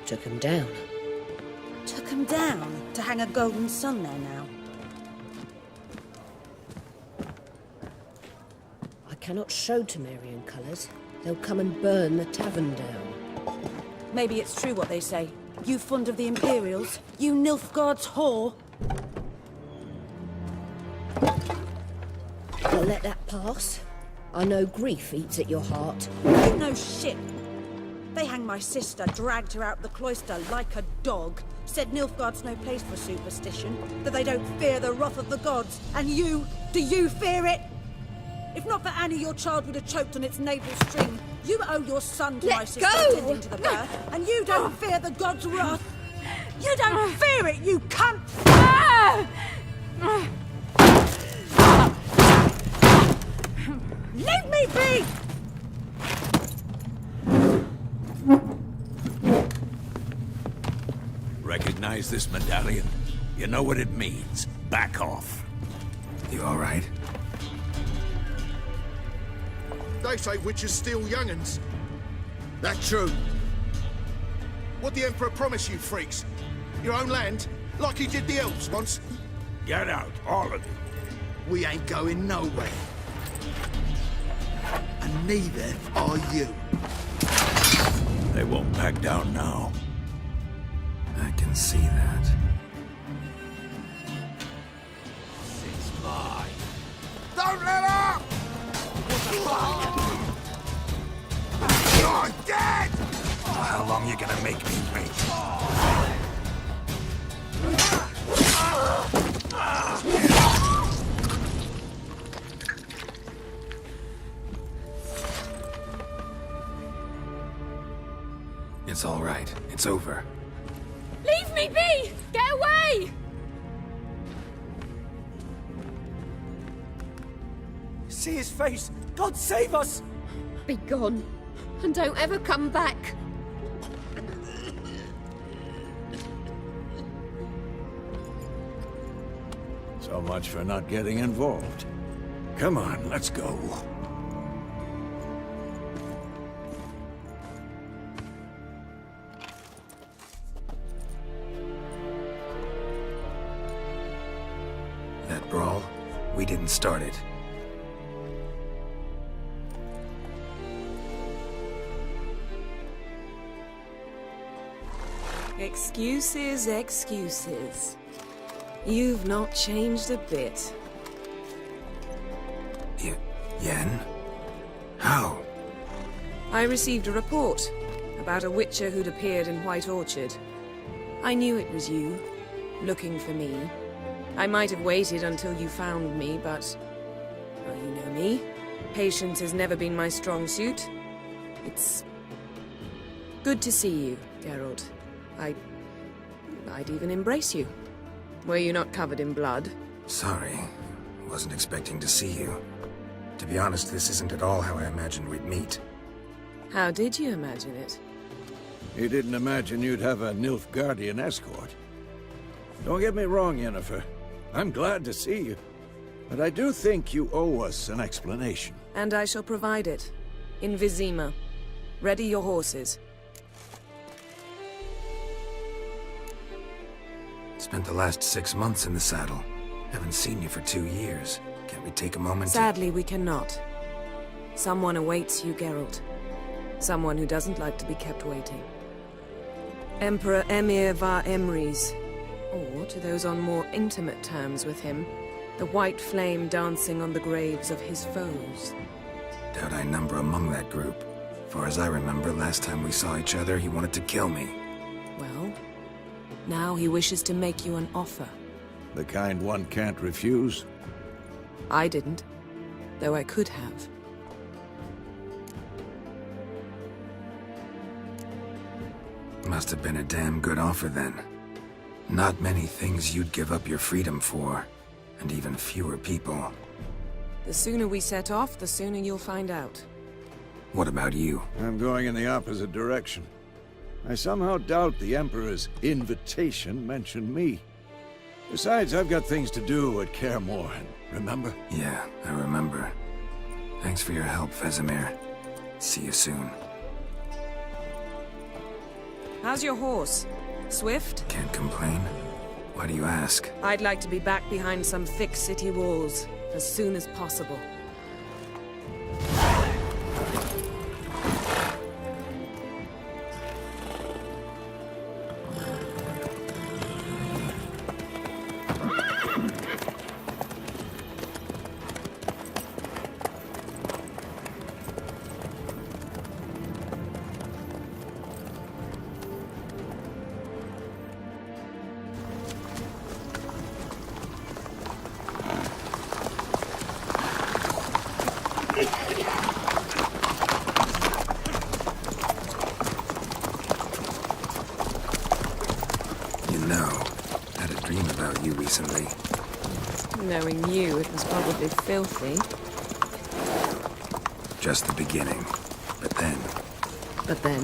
Took him down.
Took them down to hang a golden sun there now.
I cannot show Temerian colours. They'll come and burn the tavern down.
Maybe it's true what they say. You fond of the Imperials? You Nilfgaard's whore?
I'll let that pass. I know grief eats at your heart.
You know shit. They hanged my sister, dragged her out the cloister like a dog. Said Nilfgaard's no place for superstition, that they don't fear the wrath of the gods. And you, do you fear it? If not for Annie, your child would have choked on its navel string. You owe your son to my sister attending to the birth, and you don't fear the gods' wrath. You don't fear it, you cunt! Leave me be!
Recognize this medallion? You know what it means. Back off.
You all right?
They say witches steal young'uns. That true? What the Emperor promised you, freaks? Your own land? Like he did the elves once?
Get out, all of you.
We ain't going nowhere. And neither are you.
They won't back down now.
I can see that.
It's mine. Don't let up! You're dead!
How long you gonna make me wait? It's all right. It's over.
Leave me be! Get away!
see his face! God save us!
Be gone, and don't ever come back.
So much for not getting involved. Come on, let's go.
That brawl, we didn't start it.
Excuses, excuses. You've not changed a bit.
Yen? How?
I received a report about a witcher who'd appeared in White Orchard. I knew it was you, looking for me. I might have waited until you found me, but... well, you know me. Patience has never been my strong suit. It's... good to see you, Geralt. I'd even embrace you. Were you not covered in blood?
Sorry. Wasn't expecting to see you. To be honest, this isn't at all how I imagined we'd meet.
How did you imagine it?
You didn't imagine you'd have a Nilfgaardian escort. Don't get me wrong, Yennefer. I'm glad to see you. But I do think you owe us an explanation.
And I shall provide it. In Vizima. Ready your horses.
Spent the last 6 months in the saddle. Haven't seen you for 2 years. Can't we take a moment
Sadly, we cannot. Someone awaits you, Geralt. Someone who doesn't like to be kept waiting. Emperor Emir var Emrys. Or, to those on more intimate terms with him, the white flame dancing on the graves of his foes.
Doubt I number among that group. Far as I remember, last time we saw each other, he wanted to kill me.
Well, now he wishes to make you an offer.
The kind one can't refuse?
I didn't, though I could have.
Must have been a damn good offer then. Not many things you'd give up your freedom for, and even fewer people.
The sooner we set off, the sooner you'll find out.
What about you?
I'm going in the opposite direction. I somehow doubt the Emperor's invitation mentioned me. Besides, I've got things to do at Kaer Morhen, remember?
Yeah, I remember. Thanks for your help, Vesemir. See you soon.
How's your horse? Swift?
Can't complain. Why do you ask?
I'd like to be back behind some thick city walls, as soon as possible.
Recently.
Knowing you, it was probably filthy.
Just the beginning. But then...
But then?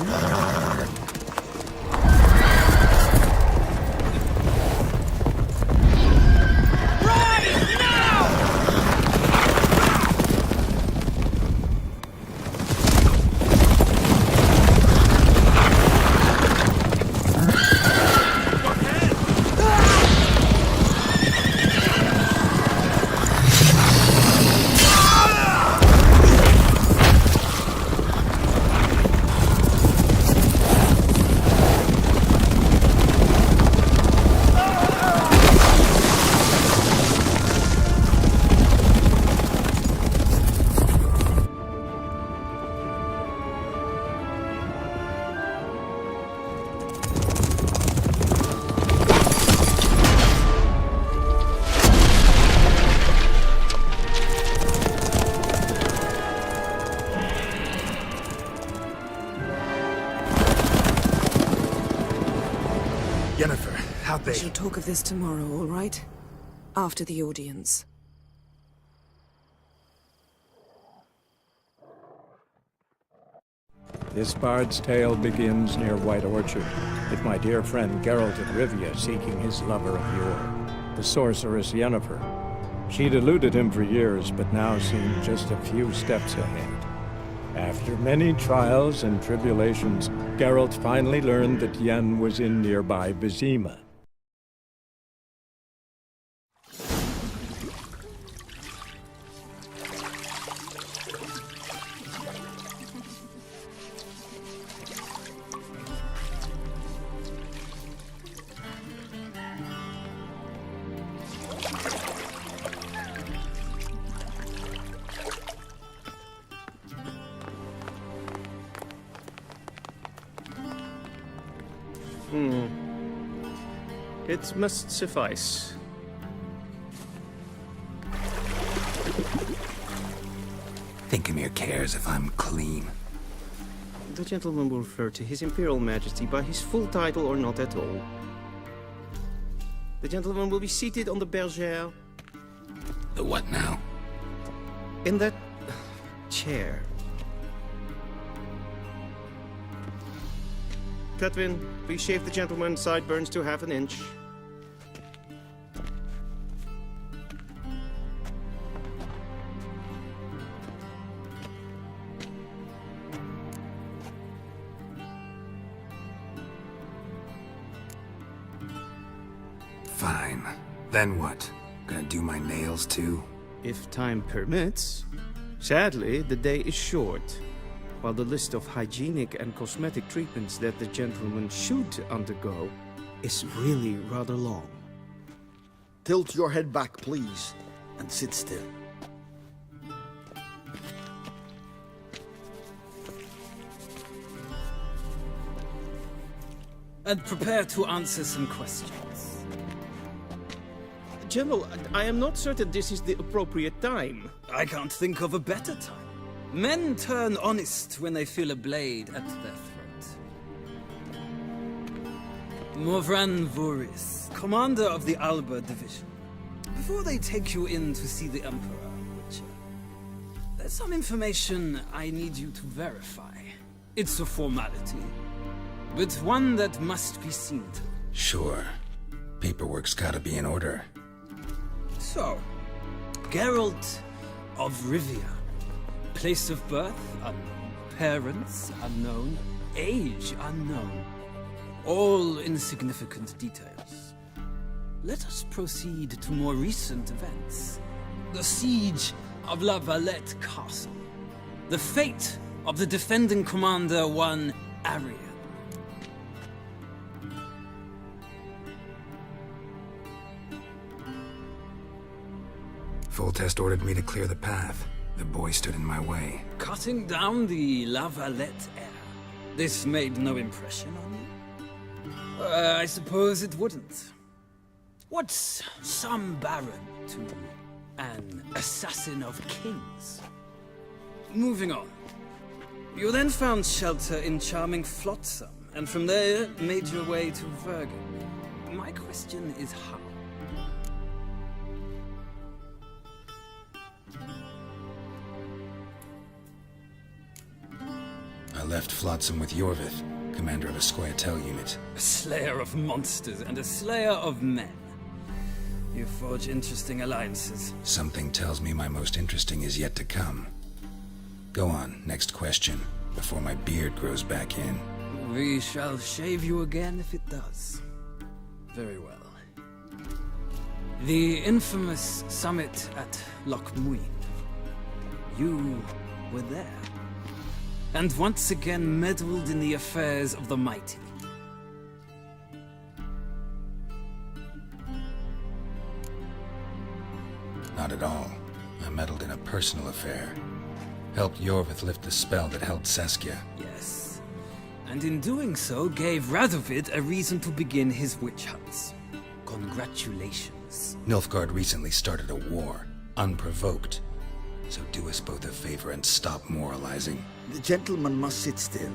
Yennefer, how'd they...
We shall talk of this tomorrow, all right? After the audience.
This bard's tale begins near White Orchard, with my dear friend Geralt of Rivia seeking his lover of yore, the sorceress Yennefer. She'd eluded him for years, but now seemed just a few steps ahead. After many trials and tribulations, Geralt finally learned that Yen was in nearby Vizima.
It must suffice.
Thinkamere cares if I'm clean.
The gentleman will refer to His Imperial Majesty by his full title or not at all. The gentleman will be seated on the bergère.
The what now?
In that chair. Catwin, please shave the gentleman's sideburns to half an inch.
Fine. Then what? Gonna do my nails too?
If time permits. Sadly, the day is short, while the list of hygienic and cosmetic treatments that the gentleman should undergo is really rather long.
Tilt your head back, please, and sit still.
And prepare to answer some questions.
General, I am not certain this is the appropriate time.
I can't think of a better time. Men turn honest when they feel a blade at their throat. Morvran Voris, commander of the Alba Division. Before they take you in to see the Emperor, Witcher, there's some information I need you to verify. It's a formality, but one that must be seen to.
Sure. Paperwork's gotta be in order.
So, Geralt of Rivia. Place of birth unknown. Parents unknown. Age unknown. All insignificant details. Let us proceed to more recent events. The siege of La Valette Castle. The fate of the defending commander, one Arian.
Foltest ordered me to clear the path. The boy stood in my way.
Cutting down the La Valette heir. This made no impression on you? I suppose it wouldn't. What's some baron to an assassin of kings? Moving on. You then found shelter in charming Flotsam, and from there made your way to Vergen. My question is how?
I left Flotsam with Yorvith, commander of a Scoia'tael unit.
A slayer of monsters and a slayer of men. You forge interesting alliances.
Something tells me my most interesting is yet to come. Go on, next question, before my beard grows back in.
We shall shave you again if it does. Very well. The infamous summit at Loch Muin. You were there. And once again meddled in the affairs of the mighty.
Not at all. I meddled in a personal affair. Helped Yorvith lift the spell that held Saskia.
Yes. And in doing so, gave Radovid a reason to begin his witch hunts. Congratulations.
Nilfgaard recently started a war, unprovoked. So do us both a favor and stop moralizing.
The gentleman must sit still.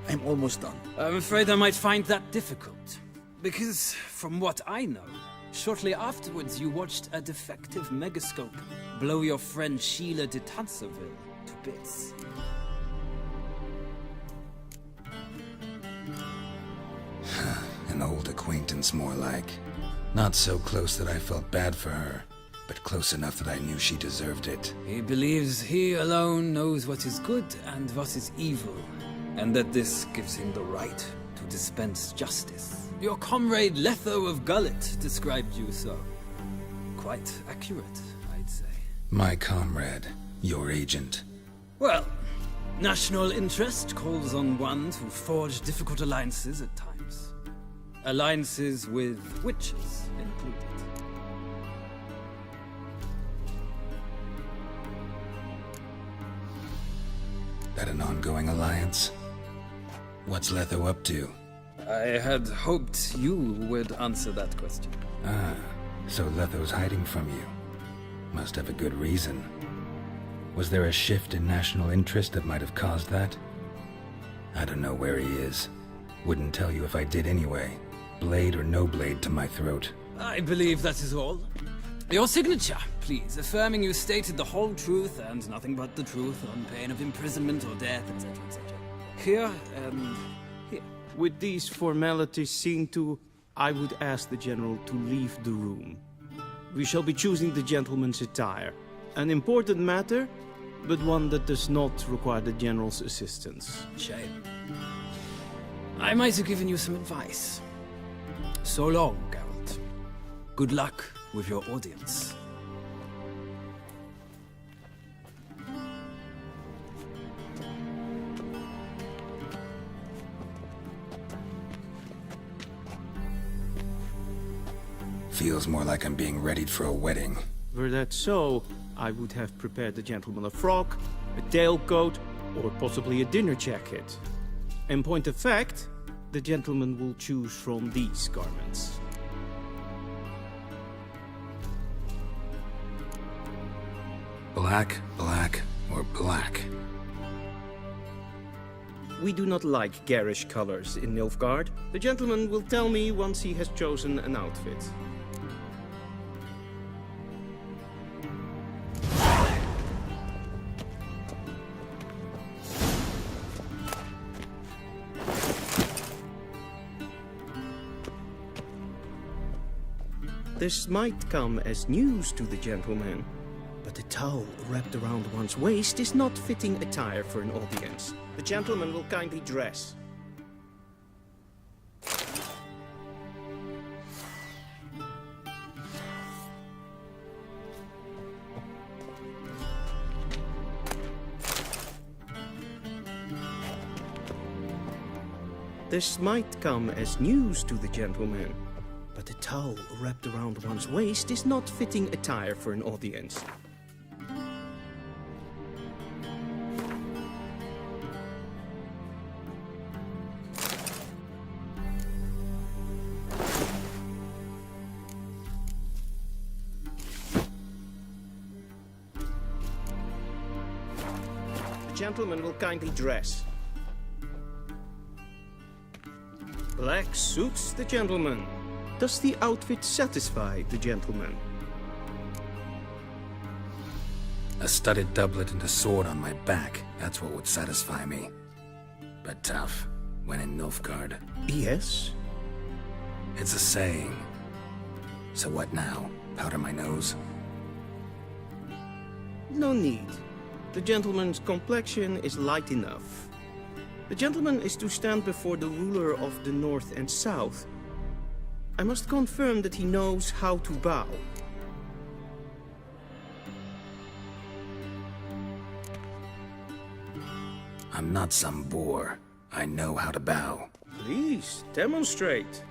I'm almost done.
I'm afraid I might find that difficult. Because, from what I know, shortly afterwards you watched a defective megascope blow your friend Sheila de Tanserville to bits.
An old acquaintance, more like. Not so close that I felt bad for her, but close enough that I knew she deserved it.
He believes he alone knows what is good and what is evil, and that this gives him the right to dispense justice. Your comrade Letho of Gullet described you so. Quite accurate, I'd say.
My comrade, your agent.
Well, national interest calls on one to forge difficult alliances at times. Alliances with witches included.
That an ongoing alliance? What's Letho up to?
I had hoped you would answer that question.
Ah, so Letho's hiding from you. Must have a good reason. Was there a shift in national interest that might have caused that? I don't know where he is. Wouldn't tell you if I did anyway. Blade or no blade to my throat.
I believe that is all. Your signature, please, affirming you stated the whole truth and nothing but the truth on pain of imprisonment or death, etc., etc. Here and here.
With these formalities seen to, I would ask the General to leave the room. We shall be choosing the gentleman's attire. An important matter, but one that does not require the General's assistance.
Shame. I might have given you some advice. So long, Geralt. Good luck with your audience.
Feels more like I'm being readied for a wedding.
Were that so, I would have prepared the gentleman a frock, a tailcoat, or possibly a dinner jacket. In point of fact, the gentleman will choose from these garments.
Black, black, or black?
We do not like garish colors in Nilfgaard. The gentleman will tell me once he has chosen an outfit. This might come as news to the gentleman, but a towel wrapped around one's waist is not fitting attire for an audience. The gentleman will kindly dress. This might come as news to the gentleman, but a towel wrapped around one's waist is not fitting attire for an audience. The gentleman will kindly dress. Black suits the gentleman. Does the outfit satisfy the gentleman?
A studded doublet and a sword on my back, that's what would satisfy me. But tough, when in Nilfgaard.
Yes?
It's a saying. So what now? Powder my nose?
No need. The gentleman's complexion is light enough. The gentleman is to stand before the ruler of the North and South. I must confirm that he knows how to bow.
I'm not some boor. I know how to bow.
Please, demonstrate.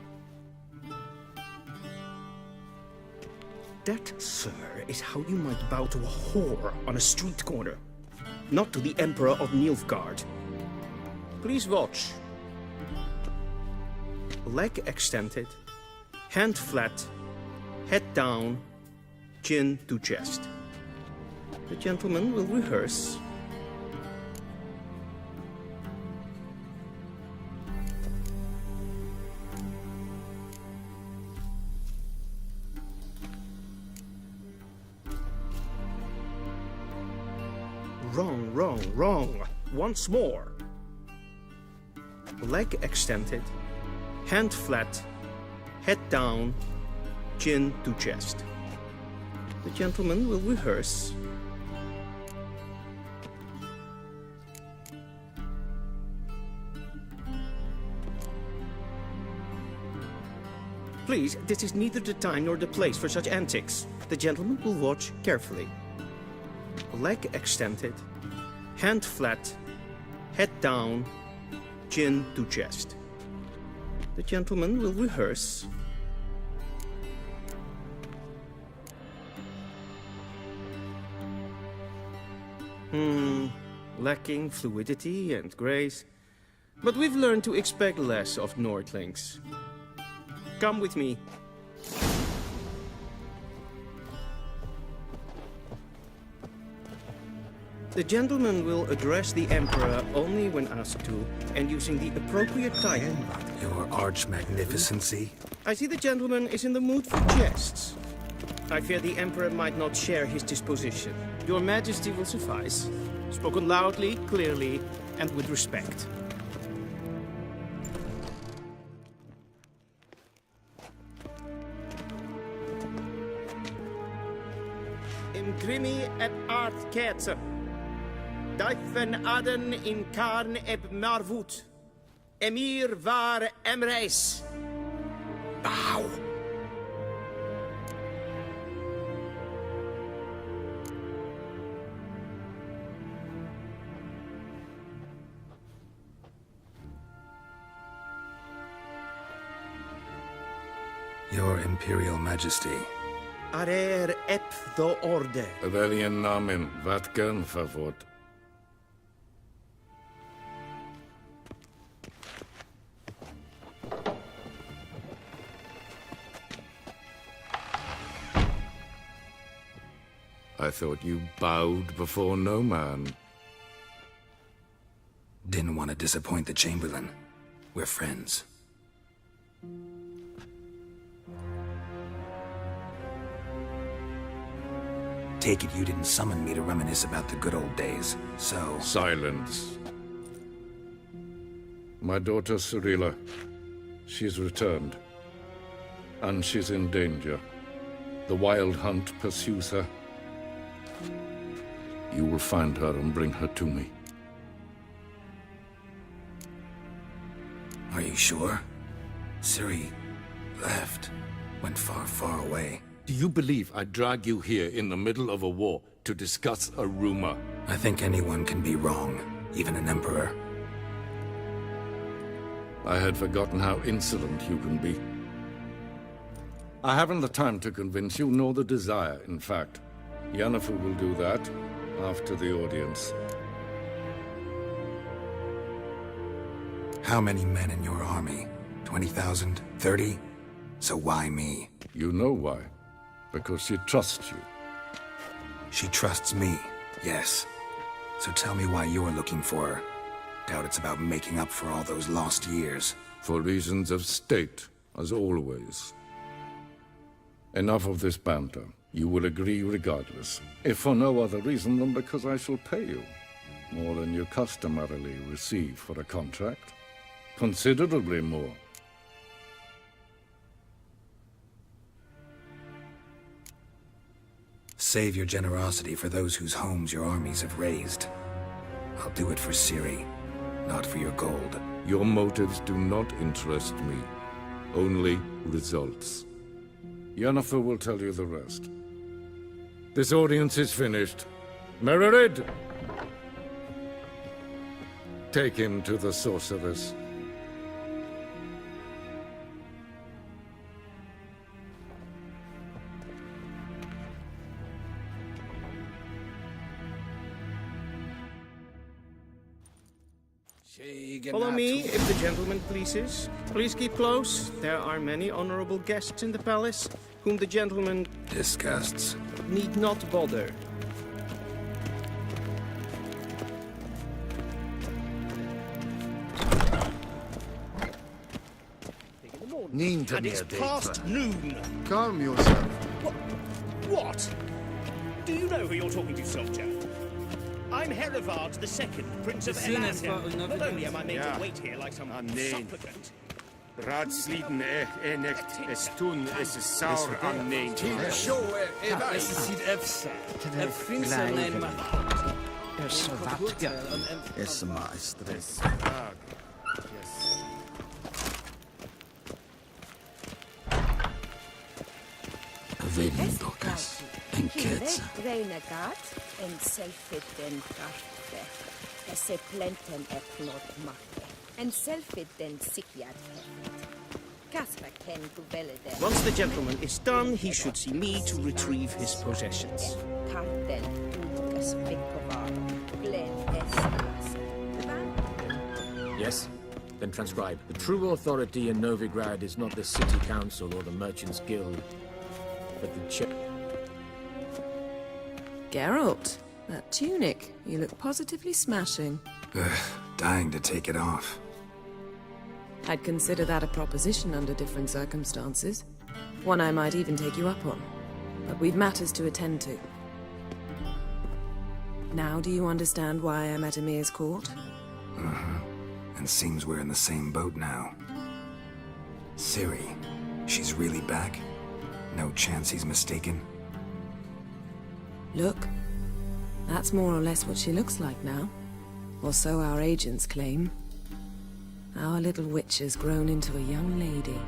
That, sir, is how you might bow to a whore on a street corner. Not to the Emperor of Nilfgaard. Please watch. Leg extended, hand flat, head down, chin to chest. The gentleman will rehearse. Wrong, wrong, wrong. Once more. Leg extended, hand flat, head down, chin to chest. The gentleman will rehearse. Please, this is neither the time nor the place for such antics. The gentleman will watch carefully. Leg extended, hand flat, head down, chin to chest. The gentleman will rehearse. Lacking fluidity and grace. But we've learned to expect less of Nordlings. Come with me. The gentleman will address the Emperor only when asked to, and using the appropriate title.
Your arch magnificency.
I see the gentleman is in the mood for jests. I fear the Emperor might not share his disposition. Your Majesty will suffice. Spoken loudly, clearly, and with respect. Imgrimi et art ketzer. Dijven aden in karn eb marvoet. Emir var emreis. Bow.
Your Imperial Majesty.
Arer ep do orde.
Weljen namen, wat kan favort? I thought you bowed before no man.
Didn't want to disappoint the Chamberlain. We're friends. Take it you didn't summon me to reminisce about the good old days, so...
Silence. My daughter Cyrilla, she's returned. And she's in danger. The Wild Hunt pursues her. You will find her and bring her to me.
Are you sure? Ciri left. Went far, far away.
Do you believe I'd drag you here in the middle of a war to discuss a rumor?
I think anyone can be wrong, even an emperor.
I had forgotten how insolent you can be. I haven't the time to convince you, nor the desire, in fact. Yennefer will do that after the audience.
How many men in your army? 20,000? 30? So why me?
You know why. Because she trusts you.
She trusts me, yes. So tell me why you're looking for her. Doubt it's about making up for all those lost years.
For reasons of state, as always. Enough of this banter. You will agree regardless. If for no other reason than because I shall pay you. More than you customarily receive for a contract. Considerably more.
Save your generosity for those whose homes your armies have razed. I'll do it for Ciri, not for your gold.
Your motives do not interest me. Only results. Yennefer will tell you the rest. This audience is finished. Mererid! Take him to the sorceress.
Follow me, if the gentleman pleases. Please keep close. There are many honorable guests in the palace, whom the gentleman...
disgusts.
...need not bother.
And it's past noon.
Calm yourself.
What? Do you know who you're talking to, soldier? I'm Herivard II, Prince of Elandil. Not only am I made to wait here like some supplicant,
Raadsliden enecht es tun es saur anneemt.
Es ziet efsa. Finster nein man.
Is wat is maestre.
Vendokas en ketsa. Renegat en selfit den karte. Esse plenten eplot makke. En selfit den sikjat. Kasper ken guvelle den.
Once the gentleman is done, he should see me to retrieve his possessions.
Karten dukas pickovar. Glen eslas.
Yes? Then transcribe. The true authority in Novigrad is not the city council or the merchants guild, but the
Geralt, that tunic. You look positively smashing.
Dying to take it off.
I'd consider that a proposition under different circumstances. One I might even take you up on. But we've matters to attend to. Now do you understand why I'm at Emir's court?
And seems we're in the same boat now. Ciri, she's really back? No chance he's mistaken?
Look, that's more or less what she looks like now. Or so our agents claim. Our little witch has grown into a young lady.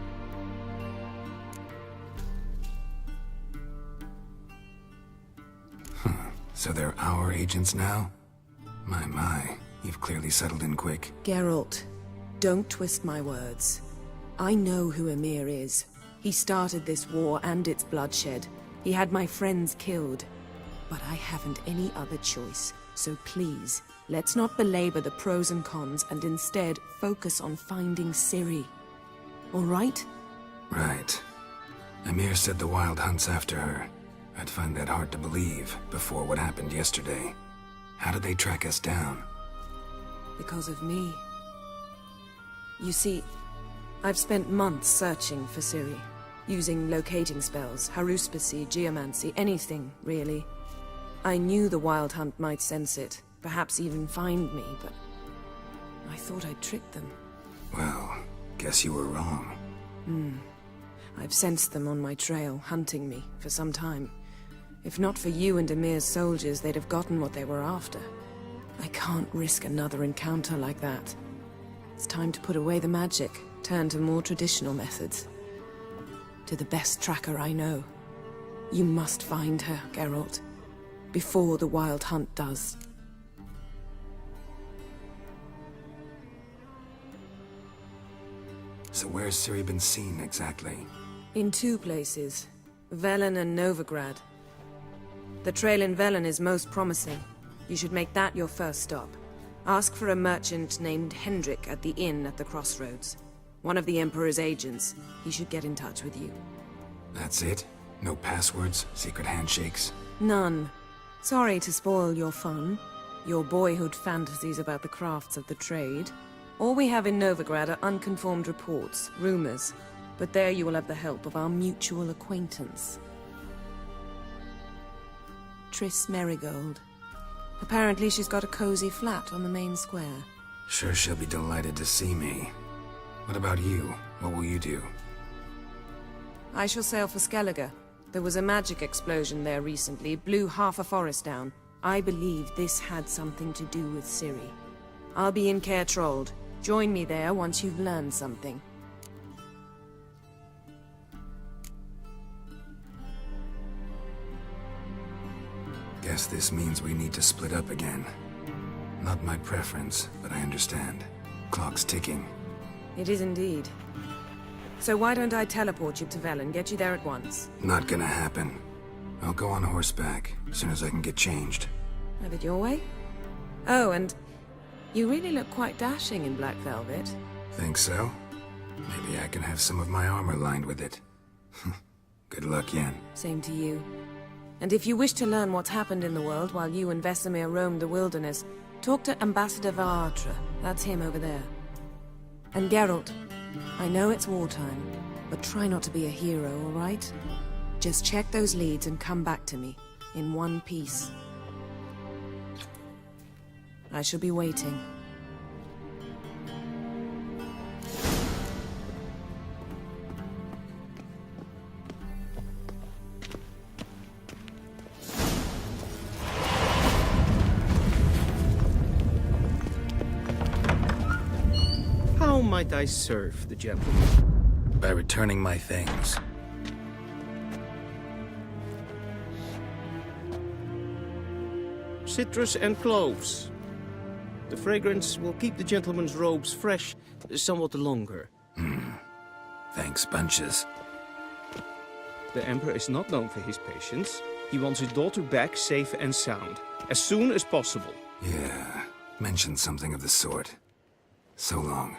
So they're our agents now? My, you've clearly settled in quick.
Geralt, don't twist my words. I know who Emir is. He started this war and its bloodshed. He had my friends killed. But I haven't any other choice. So please, let's not belabor the pros and cons and instead focus on finding Ciri. All right?
Right. Emir said the Wild hunt's after her. I'd find that hard to believe before what happened yesterday. How did they track us down?
Because of me. You see, I've spent months searching for Ciri, using locating spells, haruspicy, geomancy, anything, really. I knew the Wild Hunt might sense it, perhaps even find me, but I thought I'd tricked them.
Well, guess you were wrong.
I've sensed them on my trail, hunting me, for some time. If not for you and Emir's soldiers, they'd have gotten what they were after. I can't risk another encounter like that. It's time to put away the magic, turn to more traditional methods. To the best tracker I know. You must find her, Geralt. Before the Wild Hunt does.
So where's Ciri been seen, exactly?
In two places. Velen and Novigrad. The trail in Velen is most promising. You should make that your first stop. Ask for a merchant named Hendrik at the inn at the crossroads. One of the Emperor's agents. He should get in touch with you.
That's it? No passwords, secret handshakes?
None. Sorry to spoil your fun, your boyhood fantasies about the crafts of the trade. All we have in Novigrad are unconformed reports, rumors. But there you will have the help of our mutual acquaintance. Triss Merigold. Apparently she's got a cozy flat on the main square.
Sure she'll be delighted to see me. What about you? What will you do?
I shall sail for Skellige. There was a magic explosion there recently, blew half a forest down. I believe this had something to do with Ciri. I'll be in Caer Trold. Join me there once you've learned something.
Guess this means we need to split up again. Not my preference, but I understand. Clock's ticking.
It is indeed. So why don't I teleport you to Velen, get you there at once?
Not gonna happen. I'll go on horseback, as soon as I can get changed.
Have it your way? Oh, and you really look quite dashing in black velvet.
Think so? Maybe I can have some of my armor lined with it. Good luck, Yen.
Same to you. And if you wish to learn what's happened in the world while you and Vesemir roamed the wilderness, talk to Ambassador Vaatra. That's him over there. And Geralt, I know it's wartime, but try not to be a hero, all right? Just check those leads and come back to me, in one piece. I shall be waiting.
might I serve the gentleman?
By returning my things.
Citrus and cloves. The fragrance will keep the gentleman's robes fresh somewhat longer.
Thanks, bunches.
The Emperor is not known for his patience. He wants his daughter back safe and sound, as soon as possible.
Yeah, mentioned something of the sort. So long.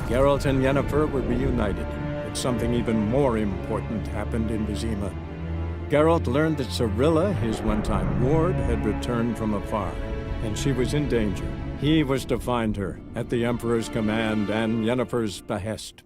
Geralt and Yennefer were reunited, but something even more important happened in Vizima. Geralt learned that Cirilla, his one-time ward, had returned from afar, and she was in danger. He was to find her, at the Emperor's command and Yennefer's behest.